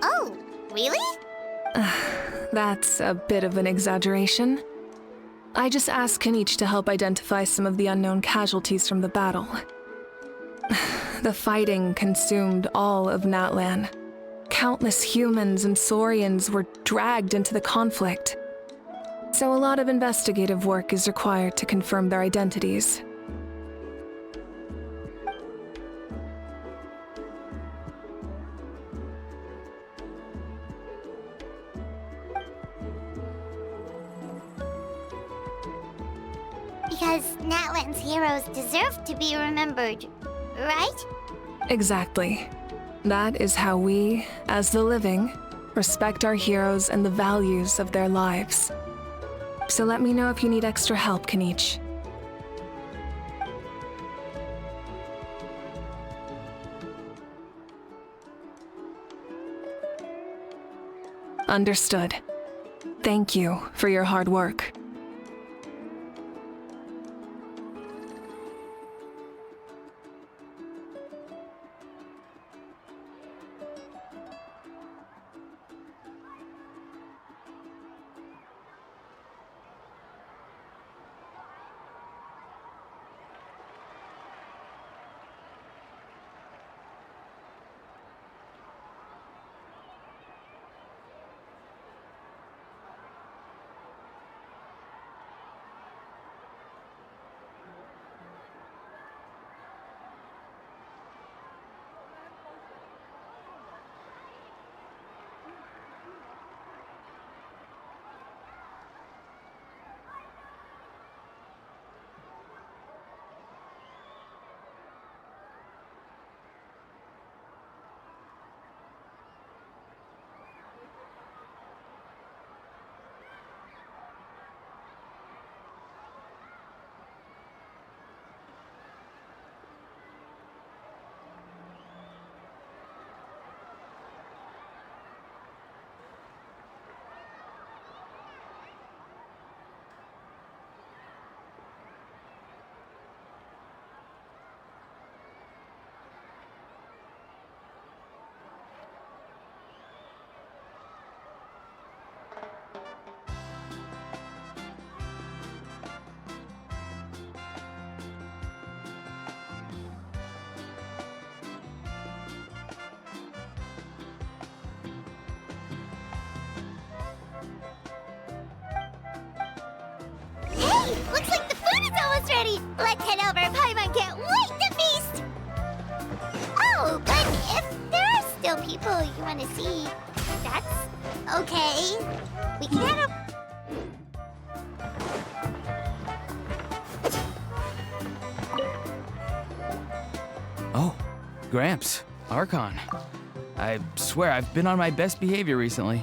I: Oh, really?
G: That's a bit of an exaggeration. I just asked Kenichi to help identify some of the unknown casualties from the battle. The fighting consumed all of Natlan. Countless humans and Saurians were dragged into the conflict. So a lot of investigative work is required to confirm their identities.
I: Because Natlan's heroes deserve to be remembered, right?
G: Exactly. That is how we, as the living, respect our heroes and the values of their lives. So let me know if you need extra help, Kenichi. Understood. Thank you for your hard work.
I: Looks like the food is almost ready! Let's head over! Paimon can't wait to feast! Oh, but if there are still people you want to see, that's okay. We can head up.
L: Oh, Gramps, Archon. I swear I've been on my best behavior recently.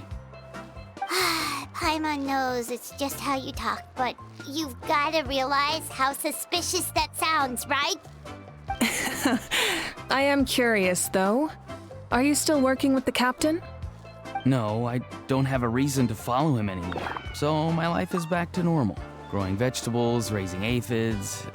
I: Paimon knows it's just how you talk, but you've gotta realize how suspicious that sounds, right?
G: I am curious, though. Are you still working with the captain?
L: No, I don't have a reason to follow him anymore, so my life is back to normal. Growing vegetables, raising aphids.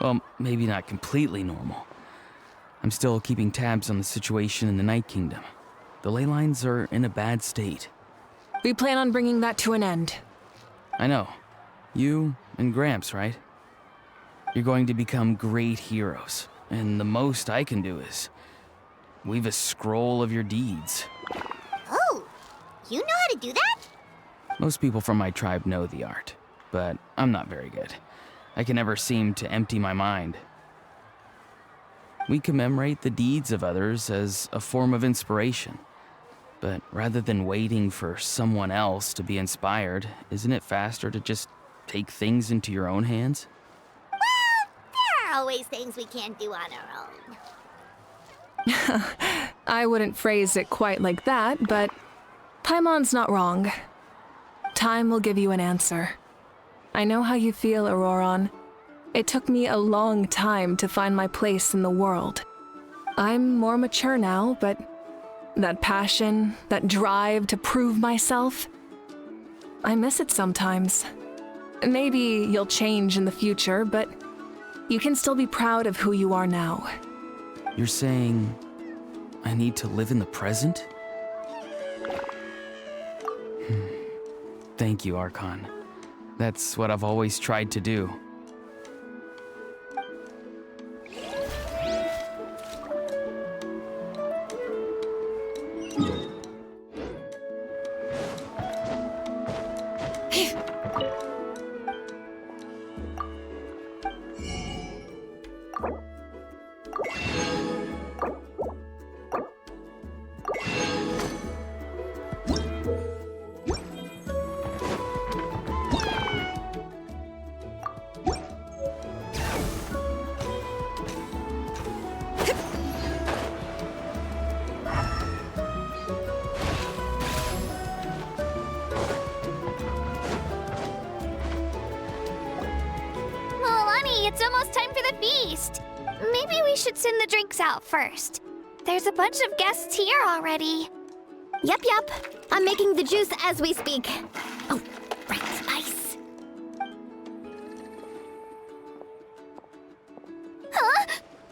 L: Well, maybe not completely normal. I'm still keeping tabs on the situation in the Night Kingdom. The ley lines are in a bad state.
G: We plan on bringing that to an end.
L: I know. You and Gramps, right? You're going to become great heroes, and the most I can do is weave a scroll of your deeds.
I: Oh, you know how to do that?
L: Most people from my tribe know the art, but I'm not very good. I can never seem to empty my mind. We commemorate the deeds of others as a form of inspiration. But rather than waiting for someone else to be inspired, isn't it faster to just take things into your own hands?
I: Well, there are always things we can't do on our own.
G: I wouldn't phrase it quite like that, but Paimon's not wrong. Time will give you an answer. I know how you feel, Auroron. It took me a long time to find my place in the world. I'm more mature now, but that passion, that drive to prove myself, I miss it sometimes. Maybe you'll change in the future, but you can still be proud of who you are now.
L: You're saying I need to live in the present? Thank you, Archon. That's what I've always tried to do.
B: Milani, it's almost time for the feast. Maybe we should send the drinks out first. There's a bunch of guests here already.
I: Yep. I'm making the juice as we speak. Oh, right, ice.
B: Huh?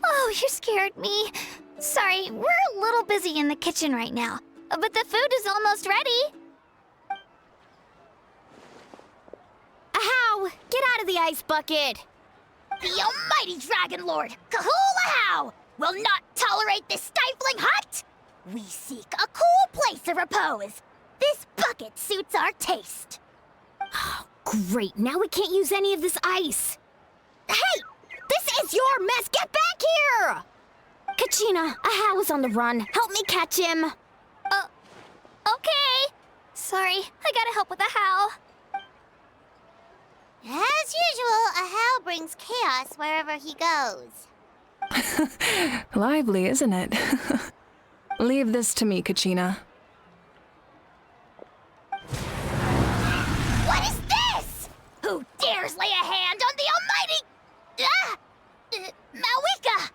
B: Oh, you scared me. Sorry, we're a little busy in the kitchen right now, but the food is almost ready.
I: Ahow! Get out of the ice bucket!
B: The almighty Dragon Lord, Kahula-how, will not tolerate this stifling hut! We seek a cool place of repose. This bucket suits our taste.
I: Oh, great, now we can't use any of this ice. Hey! This is your mess! Get back here! Kachina, Ahow is on the run. Help me catch him.
B: Okay. Sorry, I gotta help with the how.
I: As usual, Ahow brings chaos wherever he goes.
G: Lively, isn't it? Leave this to me, Kachina.
B: What is this? Who dares lay a hand on the almighty... Malwika?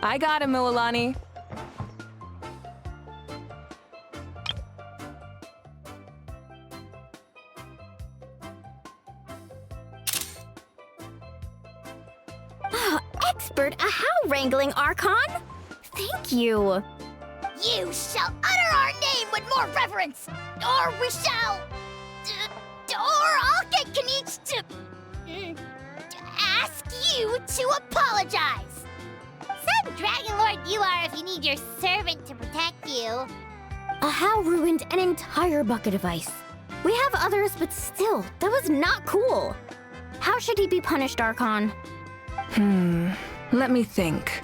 G: I got him, Milani.
I: Expert Ahow wrangling, Archon. Thank you.
B: You shall utter our name with more reverence, or we shall... or I'll get Kanich to ask you to apologize.
I: Some Dragon Lord you are if you need your servant to protect you. Ahow ruined an entire bucket of ice. We have others, but still, that was not cool. How should he be punished, Archon?
G: Let me think.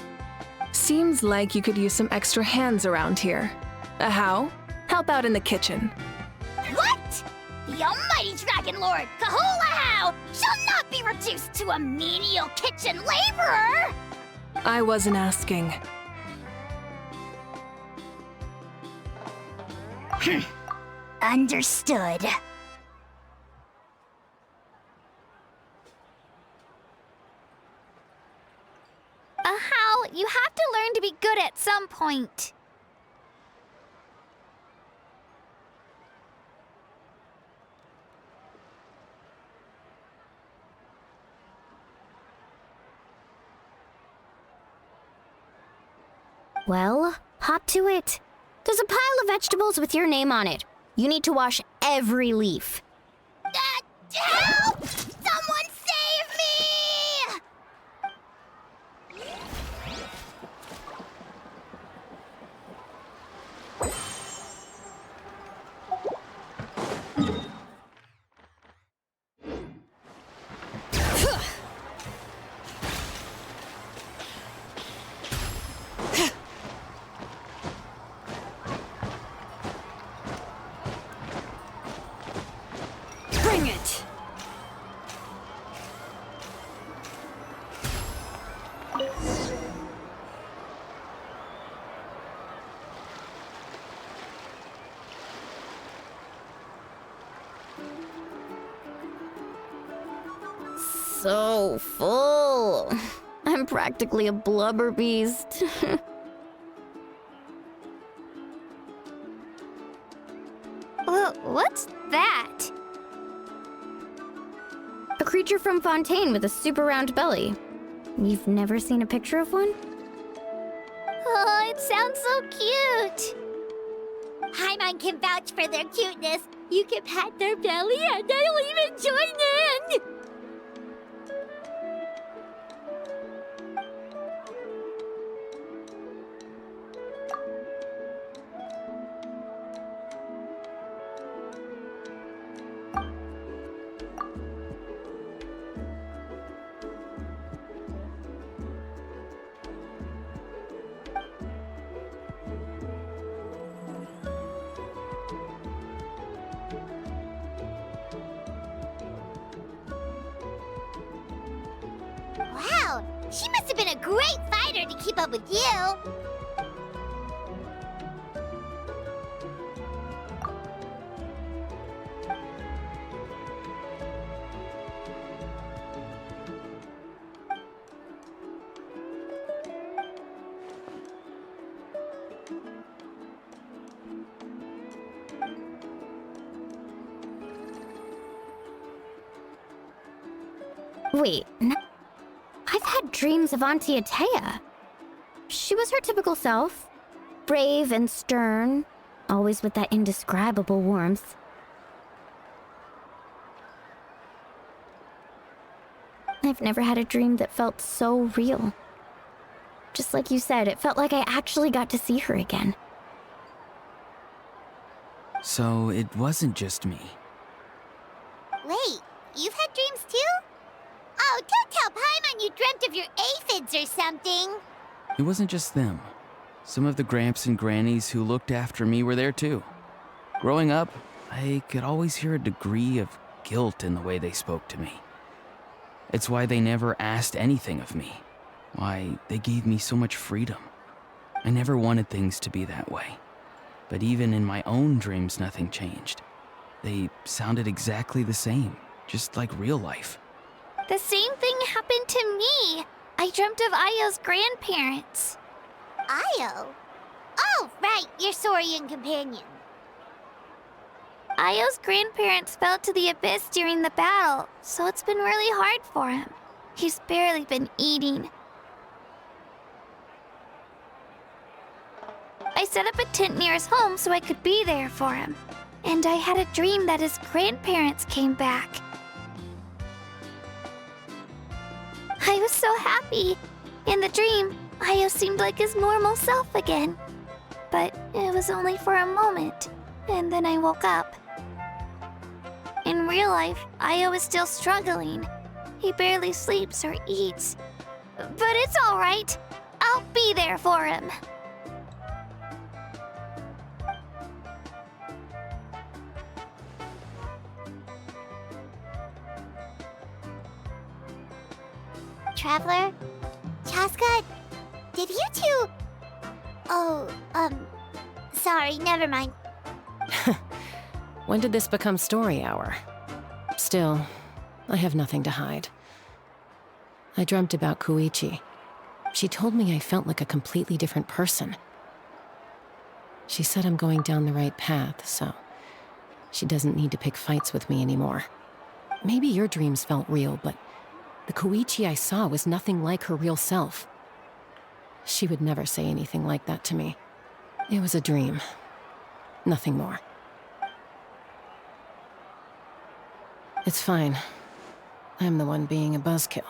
G: Seems like you could use some extra hands around here. Ahow, help out in the kitchen.
B: What? The almighty Dragon Lord, Kahula-how, shall not be reduced to a menial kitchen laborer!
G: I wasn't asking.
B: Understood. How? You have to learn to be good at some point.
I: Well, hop to it. There's a pile of vegetables with your name on it. You need to wash every leaf.
B: Help!
A: so full. I'm practically a blubber beast.
B: What's that?
A: A creature from Fontaine with a super round belly. You've never seen a picture of one?
B: Oh, it sounds so cute. Paimon can vouch for their cuteness. You can pat their belly and they'll even join in. Wow, she must have been a great fighter to keep up with you.
A: Wait, I've had dreams of Auntie Atea. She was her typical self, brave and stern, always with that indescribable warmth. I've never had a dream that felt so real. Just like you said, it felt like I actually got to see her again.
L: So it wasn't just me.
B: Wait, you've had dreams too? Oh, don't tell Paimon you dreamt of your aphids or something.
L: It wasn't just them. Some of the Gramps and Grannies who looked after me were there too. Growing up, I could always hear a degree of guilt in the way they spoke to me. It's why they never asked anything of me. Why they gave me so much freedom. I never wanted things to be that way. But even in my own dreams, nothing changed. They sounded exactly the same, just like real life.
B: The same thing happened to me. I dreamt of Io's grandparents. Io? Oh, right, your Saurian companion. Io's grandparents fell to the abyss during the battle, so it's been really hard for him. He's barely been eating. I set up a tent near his home so I could be there for him. And I had a dream that his grandparents came back. I was so happy. In the dream, Io seemed like his normal self again. But it was only for a moment, and then I woke up. In real life, Io is still struggling. He barely sleeps or eats. But it's all right. I'll be there for him. Traveler? Chaska? Did you two... Oh, sorry, never mind.
K: When did this become story hour? Still, I have nothing to hide. I dreamt about Koichi. She told me I felt like a completely different person. She said I'm going down the right path, so she doesn't need to pick fights with me anymore. Maybe your dreams felt real, but the Koichi I saw was nothing like her real self. She would never say anything like that to me. It was a dream. Nothing more. It's fine. I'm the one being a buzzkill.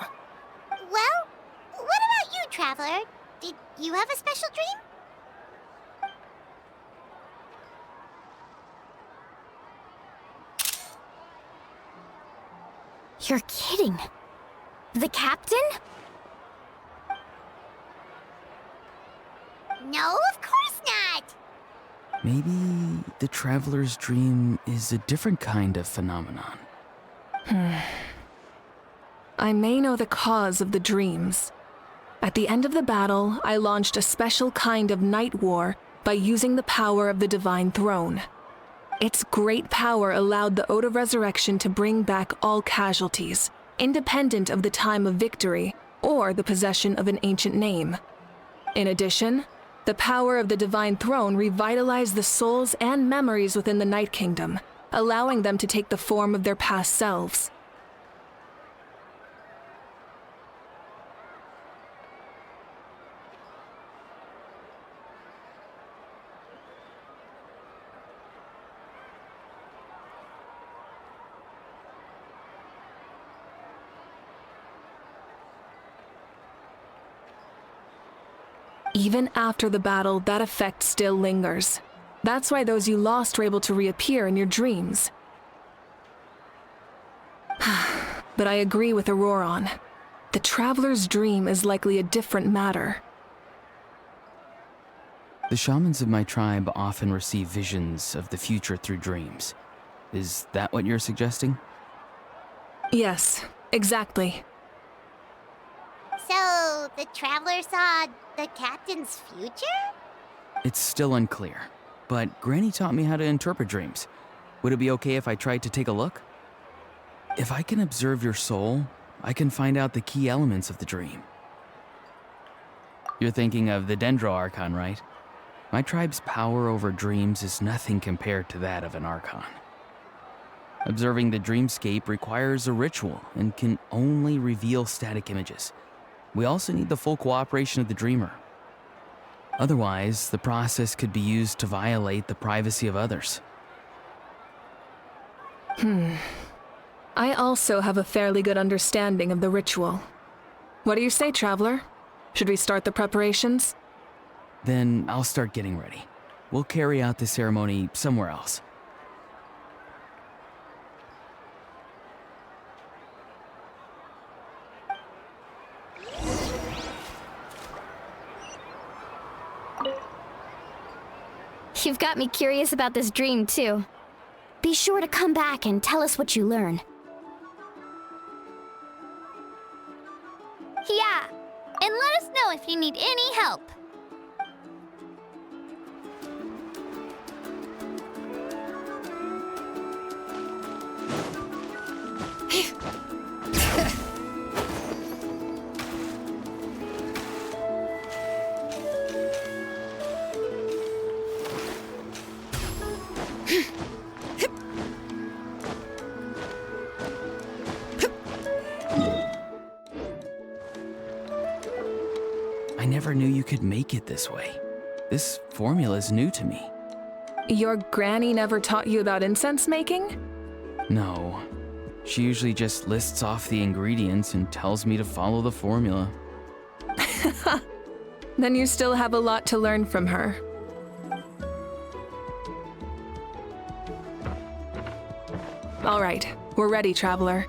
B: Well, what about you, Traveler? Did you have a special dream?
A: You're kidding. The captain?
B: No, of course not!
L: Maybe the traveler's dream is a different kind of phenomenon.
G: I may know the cause of the dreams. At the end of the battle, I launched a special kind of night war by using the power of the Divine Throne. Its great power allowed the Ode of Resurrection to bring back all casualties, independent of the time of victory or the possession of an ancient name. In addition, the power of the Divine Throne revitalized the souls and memories within the Night Kingdom, allowing them to take the form of their past selves. Even after the battle, that effect still lingers. That's why those you lost were able to reappear in your dreams. But I agree with Auroron. The Traveler's dream is likely a different matter.
L: The shamans of my tribe often receive visions of the future through dreams. Is that what you're suggesting?
G: Yes, exactly.
I: So, the Traveler saw the captain's future?
L: It's still unclear, but Granny taught me how to interpret dreams. Would it be okay if I tried to take a look? If I can observe your soul, I can find out the key elements of the dream. You're thinking of the Dendro Archon, right? My tribe's power over dreams is nothing compared to that of an Archon. Observing the dreamscape requires a ritual and can only reveal static images. We also need the full cooperation of the dreamer. Otherwise, the process could be used to violate the privacy of others.
G: I also have a fairly good understanding of the ritual. What do you say, Traveler? Should we start the preparations?
L: Then I'll start getting ready. We'll carry out the ceremony somewhere else.
B: You've got me curious about this dream, too. Be sure to come back and tell us what you learn.
I: Yeah, and let us know if you need any help.
L: I never knew you could make it this way. This formula is new to me.
G: Your granny never taught you about incense making?
L: No. She usually just lists off the ingredients and tells me to follow the formula.
G: Then you still have a lot to learn from her. All right, we're ready, Traveler.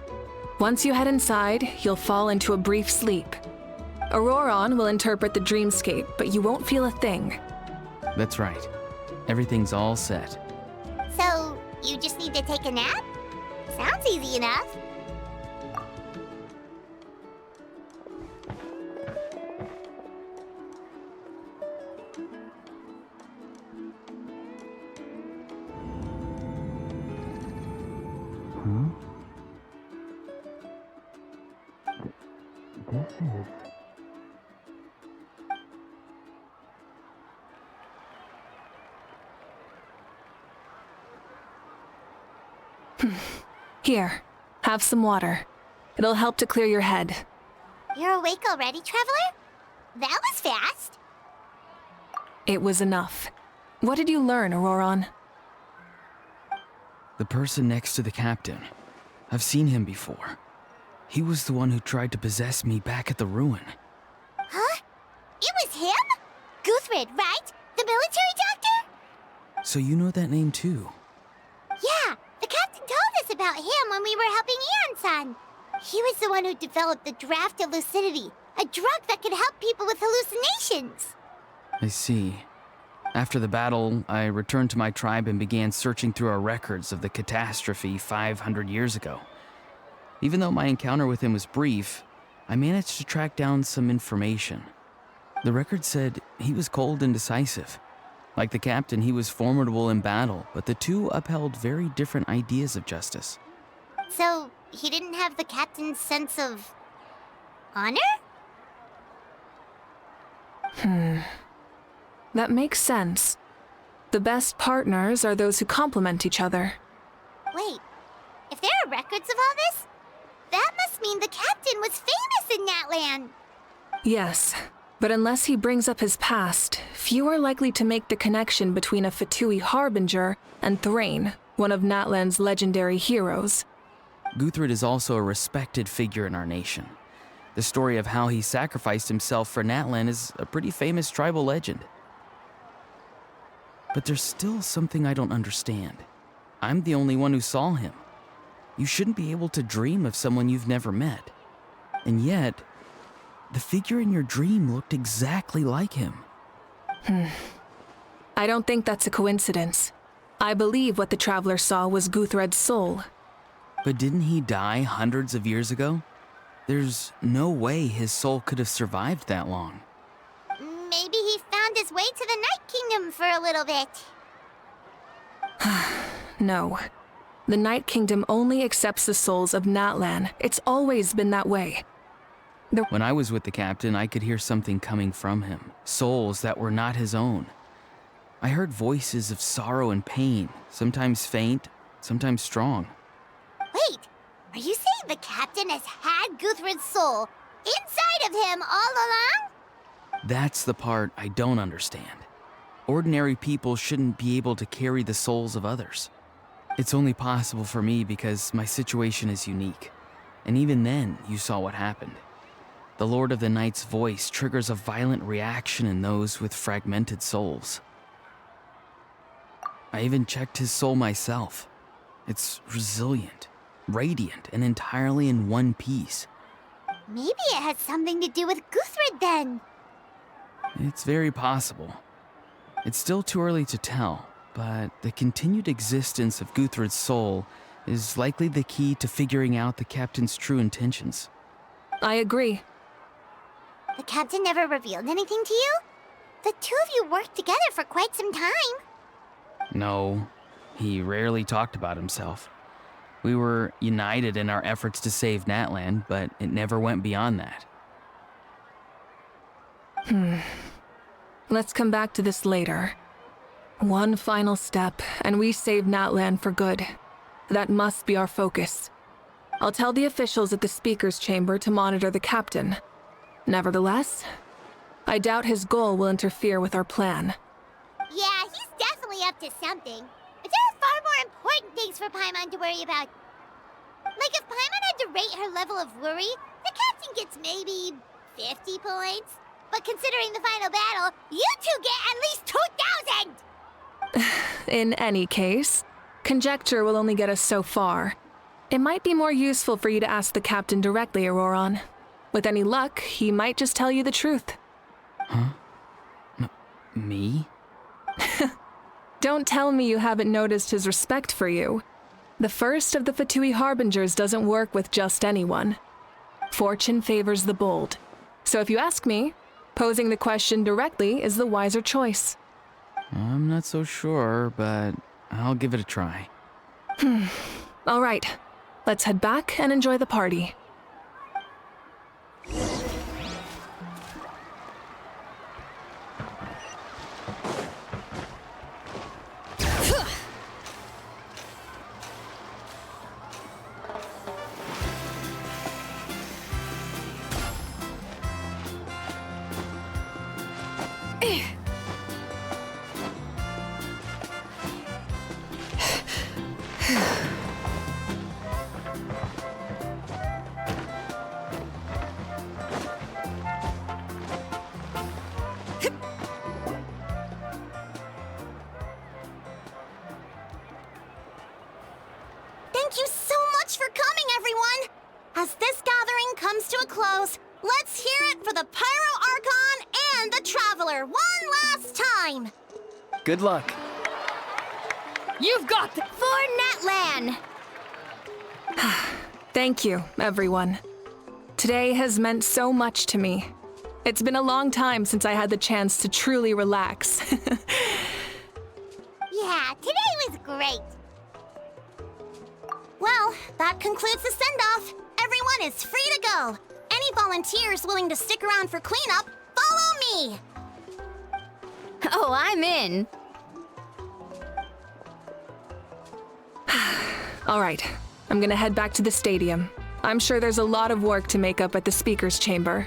G: Once you head inside, you'll fall into a brief sleep. Auroron will interpret the dreamscape, but you won't feel a thing.
L: That's right. Everything's all set.
I: So, you just need to take a nap? Sounds easy enough.
L: This is...
G: Here, have some water. It'll help to clear your head.
I: You're awake already, Traveler? That was fast.
G: It was enough. What did you learn, Auroron?
L: The person next to the captain. I've seen him before. He was the one who tried to possess me back at the ruin.
I: Huh? It was him? Guthrid, right? The military doctor?
L: So you know that name too?
I: Yeah, the captain told us about him when we were helping Eon-san. He was the one who developed the draft of lucidity, a drug that could help people with hallucinations.
L: I see. After the battle, I returned to my tribe and began searching through our records of the catastrophe 500 years ago. Even though my encounter with him was brief, I managed to track down some information. The record said he was cold and decisive. Like the captain, he was formidable in battle, but the two upheld very different ideas of justice.
I: So, he didn't have the captain's sense of honor?
G: That makes sense. The best partners are those who complement each other.
I: Wait, if there are records of all this, that must mean the captain was famous in Natlan.
G: Yes, but unless he brings up his past, few are likely to make the connection between a Fatui harbinger and Thrain, one of Natlan's legendary heroes.
L: Guthred is also a respected figure in our nation. The story of how he sacrificed himself for Natlan is a pretty famous tribal legend. But there's still something I don't understand. I'm the only one who saw him. You shouldn't be able to dream of someone you've never met. And yet, the figure in your dream looked exactly like him.
G: I don't think that's a coincidence. I believe what the Traveler saw was Guthred's soul.
L: But didn't he die hundreds of years ago? There's no way his soul could have survived that long.
I: Maybe he found his way to the Night Kingdom for a little bit.
G: No. The Night Kingdom only accepts the souls of Natlan. It's always been that way.
L: When I was with the captain, I could hear something coming from him. Souls that were not his own. I heard voices of sorrow and pain, sometimes faint, sometimes strong.
I: Wait, are you saying the captain has had Guthred's soul inside of him all along?
L: That's the part I don't understand. Ordinary people shouldn't be able to carry the souls of others. It's only possible for me because my situation is unique. And even then, you saw what happened. The Lord of the Night's voice triggers a violent reaction in those with fragmented souls. I even checked his soul myself. It's resilient, radiant, and entirely in one piece.
I: Maybe it has something to do with Guthred then.
L: It's very possible. It's still too early to tell, but the continued existence of Guthred's soul is likely the key to figuring out the captain's true intentions.
G: I agree.
I: The captain never revealed anything to you? The two of you worked together for quite some time.
L: No, he rarely talked about himself. We were united in our efforts to save Natlan, but it never went beyond that.
G: Let's come back to this later. One final step, and we save Natlan for good. That must be our focus. I'll tell the officials at the speaker's chamber to monitor the captain. Nevertheless, I doubt his goal will interfere with our plan.
I: Yeah, he's definitely up to something. But there are far more important things for Paimon to worry about. Like if Paimon had to rate her level of worry, the captain gets maybe 50 points. But considering the final battle, you two get at least 2,000!
G: In any case, conjecture will only get us so far. It might be more useful for you to ask the captain directly, Auroron. With any luck, he might just tell you the truth.
L: Huh? Me?
G: Don't tell me you haven't noticed his respect for you. The first of the Fatui Harbingers doesn't work with just anyone. Fortune favors the bold. So if you ask me, posing the question directly is the wiser choice.
L: I'm not so sure, but I'll give it a try.
G: All right, let's head back and enjoy the party.
I: Thank you so much for coming, everyone! As this gathering comes to a close, let's hear it for the Pyro Archon and the Traveler one last time!
J: Good luck.
H: You've got the...
I: For Natlan!
G: Thank you, everyone. Today has meant so much to me. It's been a long time since I had the chance to truly relax.
I: Yeah, today was great. Well, That concludes the send-off. Everyone is free to go. Any volunteers willing to stick around for cleanup, follow me!
A: Oh, I'm in.
G: All right, I'm gonna head back to the stadium. I'm sure there's a lot of work to make up at the speaker's chamber.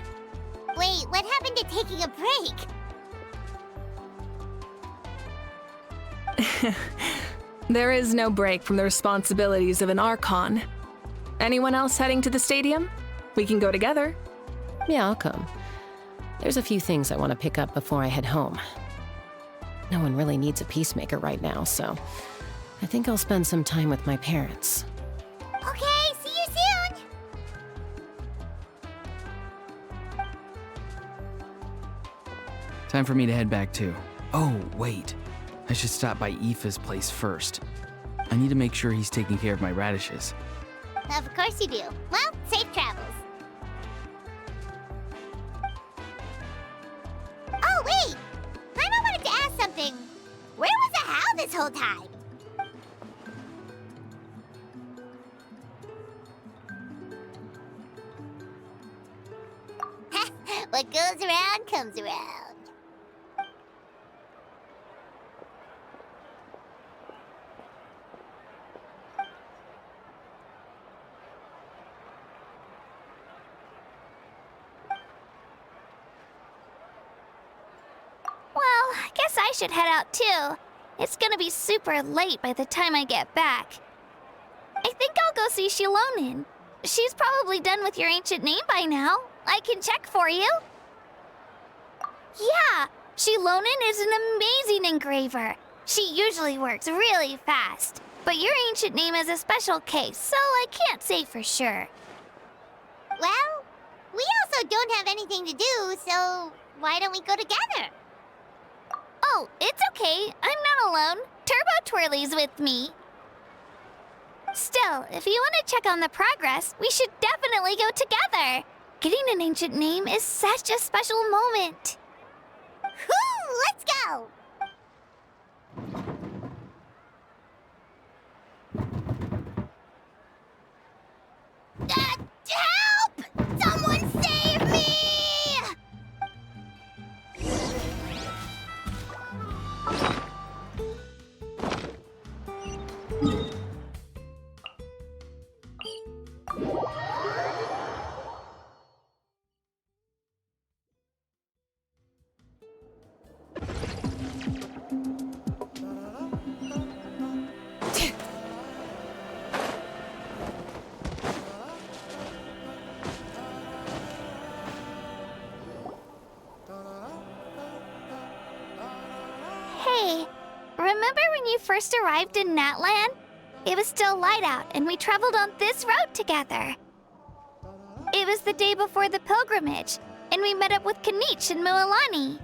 B: Wait, what happened to taking a break?
G: There is no break from the responsibilities of an Archon. Anyone else heading to the stadium? We can go together.
K: Yeah, I'll come. There's a few things I want to pick up before I head home. No one really needs a peacemaker right now, so I think I'll spend some time with my parents.
B: Okay, see you soon!
L: Time for me to head back too. Oh, wait. I should stop by Aoife's place first. I need to make sure he's taking care of my radishes.
B: Of course you do. Well, safe travels. Oh, wait! I wanted to ask something. Where was the How this whole time? What goes around comes around. Well, I guess I should head out too. It's gonna be super late by the time I get back. I think I'll go see Shilonin. She's probably done with your ancient name by now. I can check for you. Yeah, Shilonin is an amazing engraver. She usually works really fast. But your ancient name is a special case, so I can't say for sure. Well, we also don't have anything to do, so why don't we go together? Oh, it's okay. I'm not alone. Turbo Twirly's with me. Still, if you want to check on the progress, we should definitely go together. Getting an ancient name is such a special moment. Whoo! Let's go! Help! Someone save me! Hey, remember when you first arrived in Natlan? It was still light out, and we traveled on this road together. It was the day before the pilgrimage, and we met up with Kanich and Mualani.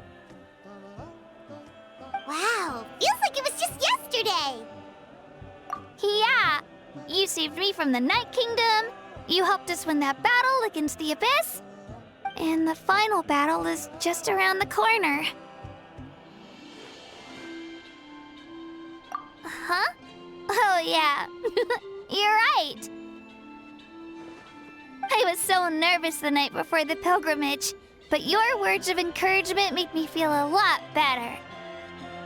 B: Wow, feels like it was just yesterday. Yeah, you saved me from the Night Kingdom, you helped us win that battle against the Abyss, and the final battle is just around the corner. Huh? Oh, yeah. You're right. I was so nervous the night before the pilgrimage, but your words of encouragement made me feel a lot better.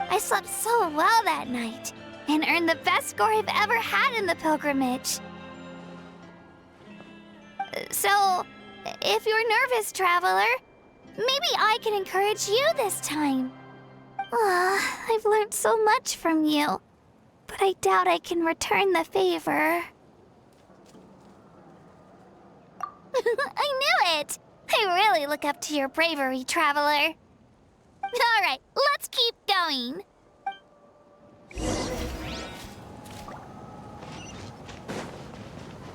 B: I slept so well that night and earned the best score I've ever had in the pilgrimage. So, if you're nervous, traveler, maybe I can encourage you this time. I've learned so much from you, but I doubt I can return the favor. I knew it! I really look up to your bravery, traveler. All right, let's keep going.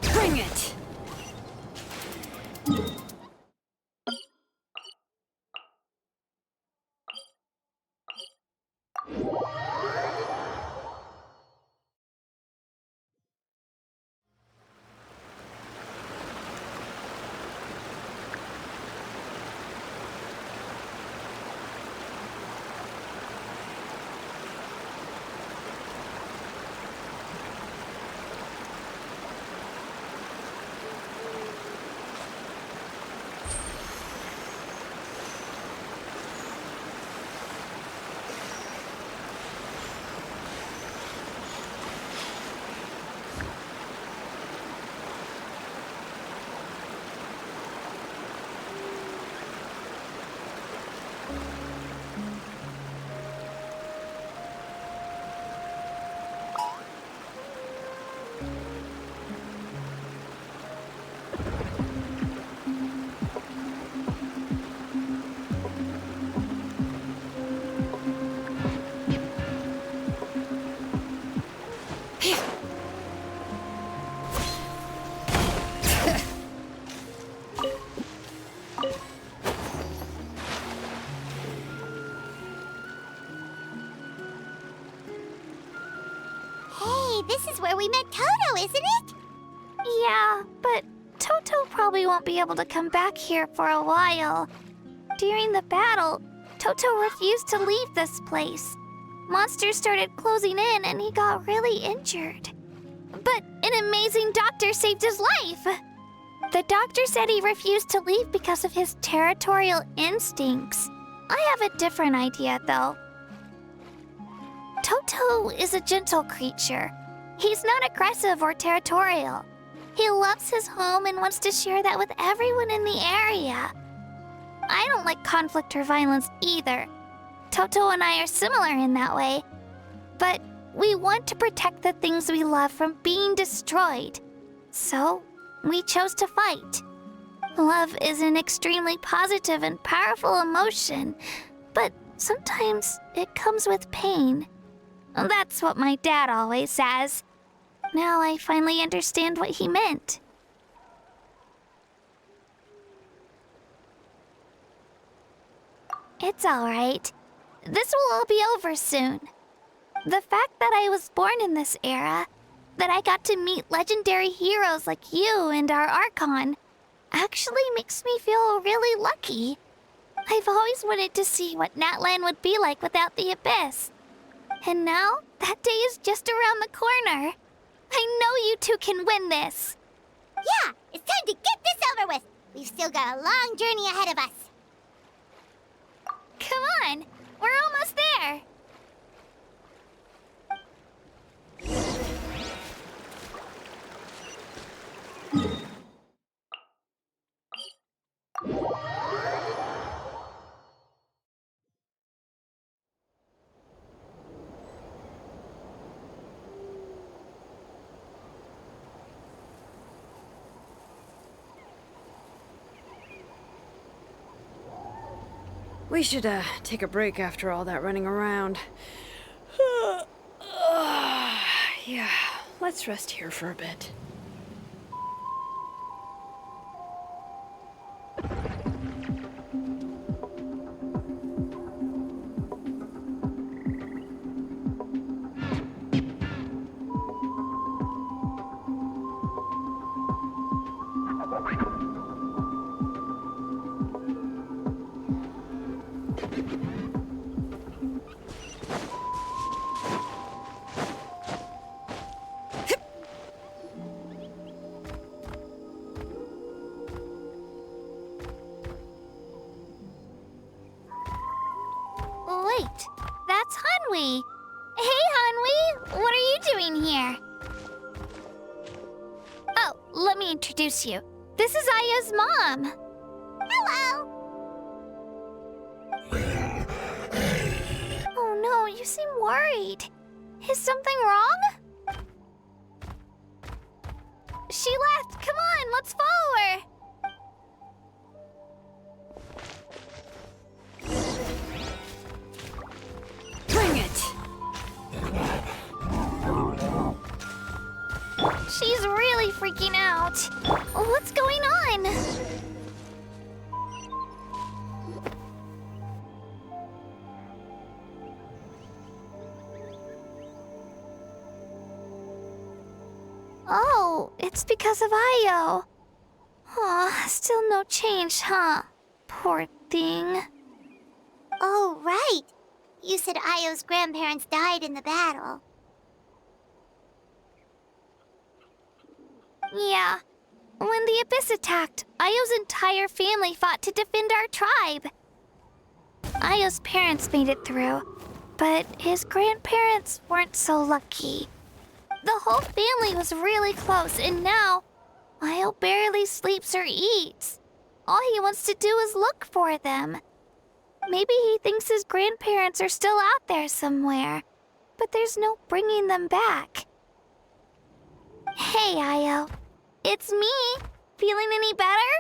A: Bring it!
I: where we met Toto, isn't it?
B: Yeah, but Toto probably won't be able to come back here for a while. During the battle, Toto refused to leave this place. Monsters started closing in and he got really injured. But an amazing doctor saved his life. The doctor said he refused to leave because of his territorial instincts. I have a different idea, though. Toto is a gentle creature. He's not aggressive or territorial. He loves his home and wants to share that with everyone in the area. I don't like conflict or violence either. Toto and I are similar in that way. But we want to protect the things we love from being destroyed. So, we chose to fight. Love is an extremely positive and powerful emotion, but sometimes it comes with pain. That's what my dad always says. Now I finally understand what he meant. It's all right. This will all be over soon. The fact that I was born in this era, that I got to meet legendary heroes like you and our Archon, actually makes me feel really lucky. I've always wanted to see what Natlan would be like without the Abyss. And now, that day is just around the corner. I know you two can win this.
I: Yeah, it's time to get this over with. We've still got a long journey ahead of us.
B: Come on, we're almost there.
A: We should, take a break after all that running around. Yeah, let's rest here for a bit.
B: Wait, that's Hanwi. Hey, Hanwi, what are you doing here? Oh, let me introduce you. This is Aya's mom.
I: Hello!
B: Oh no, you seem worried. Is something wrong? She left. Come on, let's follow her.
A: Bring it!
B: She's really freaking out. What's going on? Oh, it's because of Io. Aw, still no change, huh? Poor thing.
I: Oh, right. You said Io's grandparents died in the battle.
B: Yeah. When the Abyss attacked, Io's entire family fought to defend our tribe. Io's parents made it through, but his grandparents weren't so lucky. The whole family was really close, and now Io barely sleeps or eats. All he wants to do is look for them. Maybe he thinks his grandparents are still out there somewhere, but there's no bringing them back. Hey, Io. It's me. Feeling any better?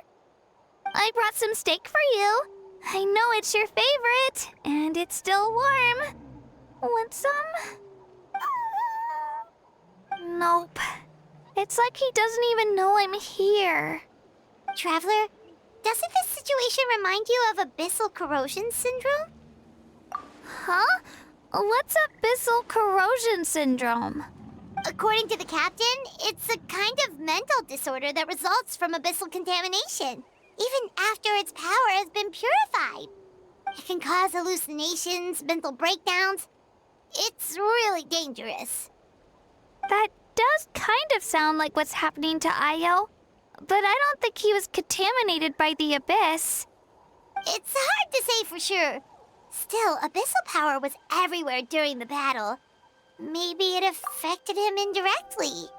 B: I brought some steak for you. I know it's your favorite, and it's still warm. Want some? Nope. It's like he doesn't even know I'm here.
I: Traveler, doesn't this situation remind you of abyssal corrosion syndrome?
B: Huh? What's abyssal corrosion syndrome?
I: According to the captain, it's a kind of mental disorder that results from abyssal contamination, even after its power has been purified. It can cause hallucinations, mental breakdowns. It's really dangerous.
B: That does kind of sound like what's happening to Io, but I don't think he was contaminated by the abyss.
I: It's hard to say for sure. Still, abyssal power was everywhere during the battle. Maybe it affected him indirectly.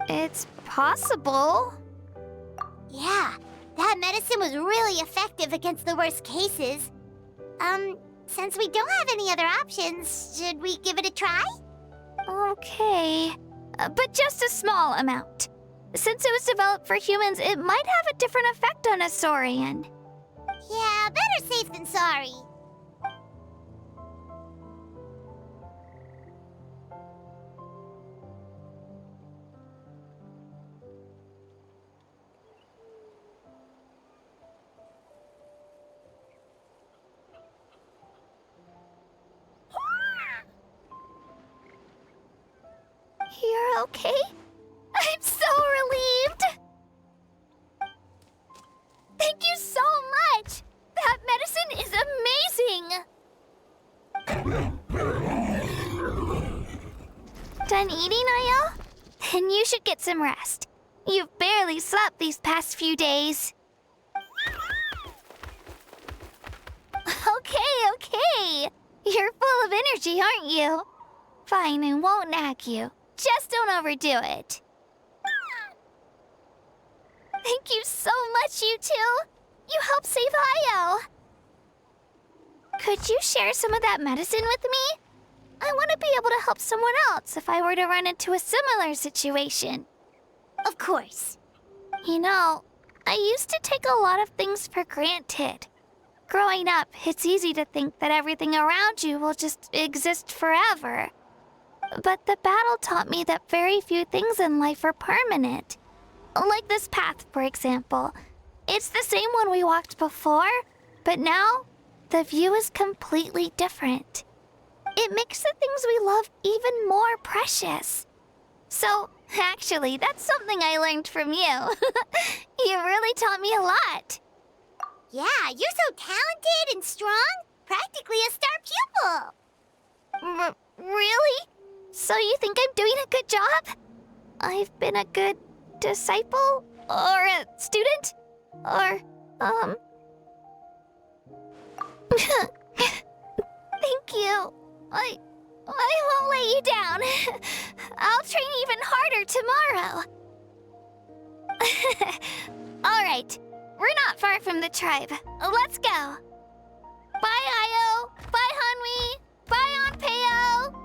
B: It's possible.
I: Yeah, that medicine was really effective against the worst cases. Since we don't have any other options, should we give it a try?
B: Okay, but just a small amount. Since it was developed for humans, it might have a different effect on a saurian.
I: Yeah, better safe than sorry.
B: You're okay? I'm so relieved! Thank you so much! That medicine is amazing! Done eating, Io? Then you should get some rest. You've barely slept these past few days. Okay. You're full of energy, aren't you? Fine, I won't nag you. Just don't overdo it. Thank you so much, you two. You helped save Io. Could you share some of that medicine with me? I want to be able to help someone else if I were to run into a similar situation.
I: Of course.
B: You know, I used to take a lot of things for granted. Growing up, it's easy to think that everything around you will just exist forever. But the battle taught me that very few things in life are permanent. Like this path, for example. It's the same one we walked before, but now the view is completely different. It makes the things we love even more precious. So, actually, that's something I learned from you. You really taught me a lot.
I: Yeah, you're so talented and strong. Practically a star pupil.
B: Really? So you think I'm doing a good job? I've been a good disciple? Or a student? Or, Thank you. I won't let you down. I'll train even harder tomorrow. All right, we're not far from the tribe. Let's go. Bye, Io. Bye, Hanwi. Bye, Onpeo.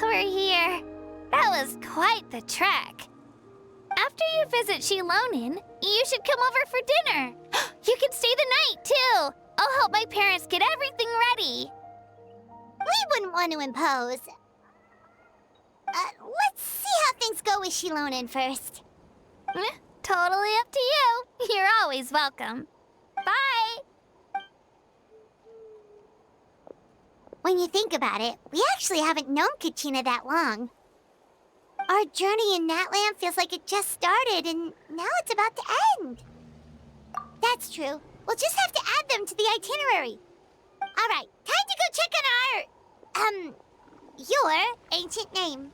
B: We're here. That was quite the trek. After you visit Shilonin, you should come over for dinner. You can stay the night, too. I'll help my parents get everything ready.
I: We wouldn't want to impose. Let's see how things go with Shilonin first.
B: Totally up to you. You're always welcome. Bye.
I: When you think about it, we actually haven't known Kachina that long. Our journey in Natland feels like it just started, and now it's about to end. That's true. We'll just have to add them to the itinerary. All right, time to go check on our, your ancient name.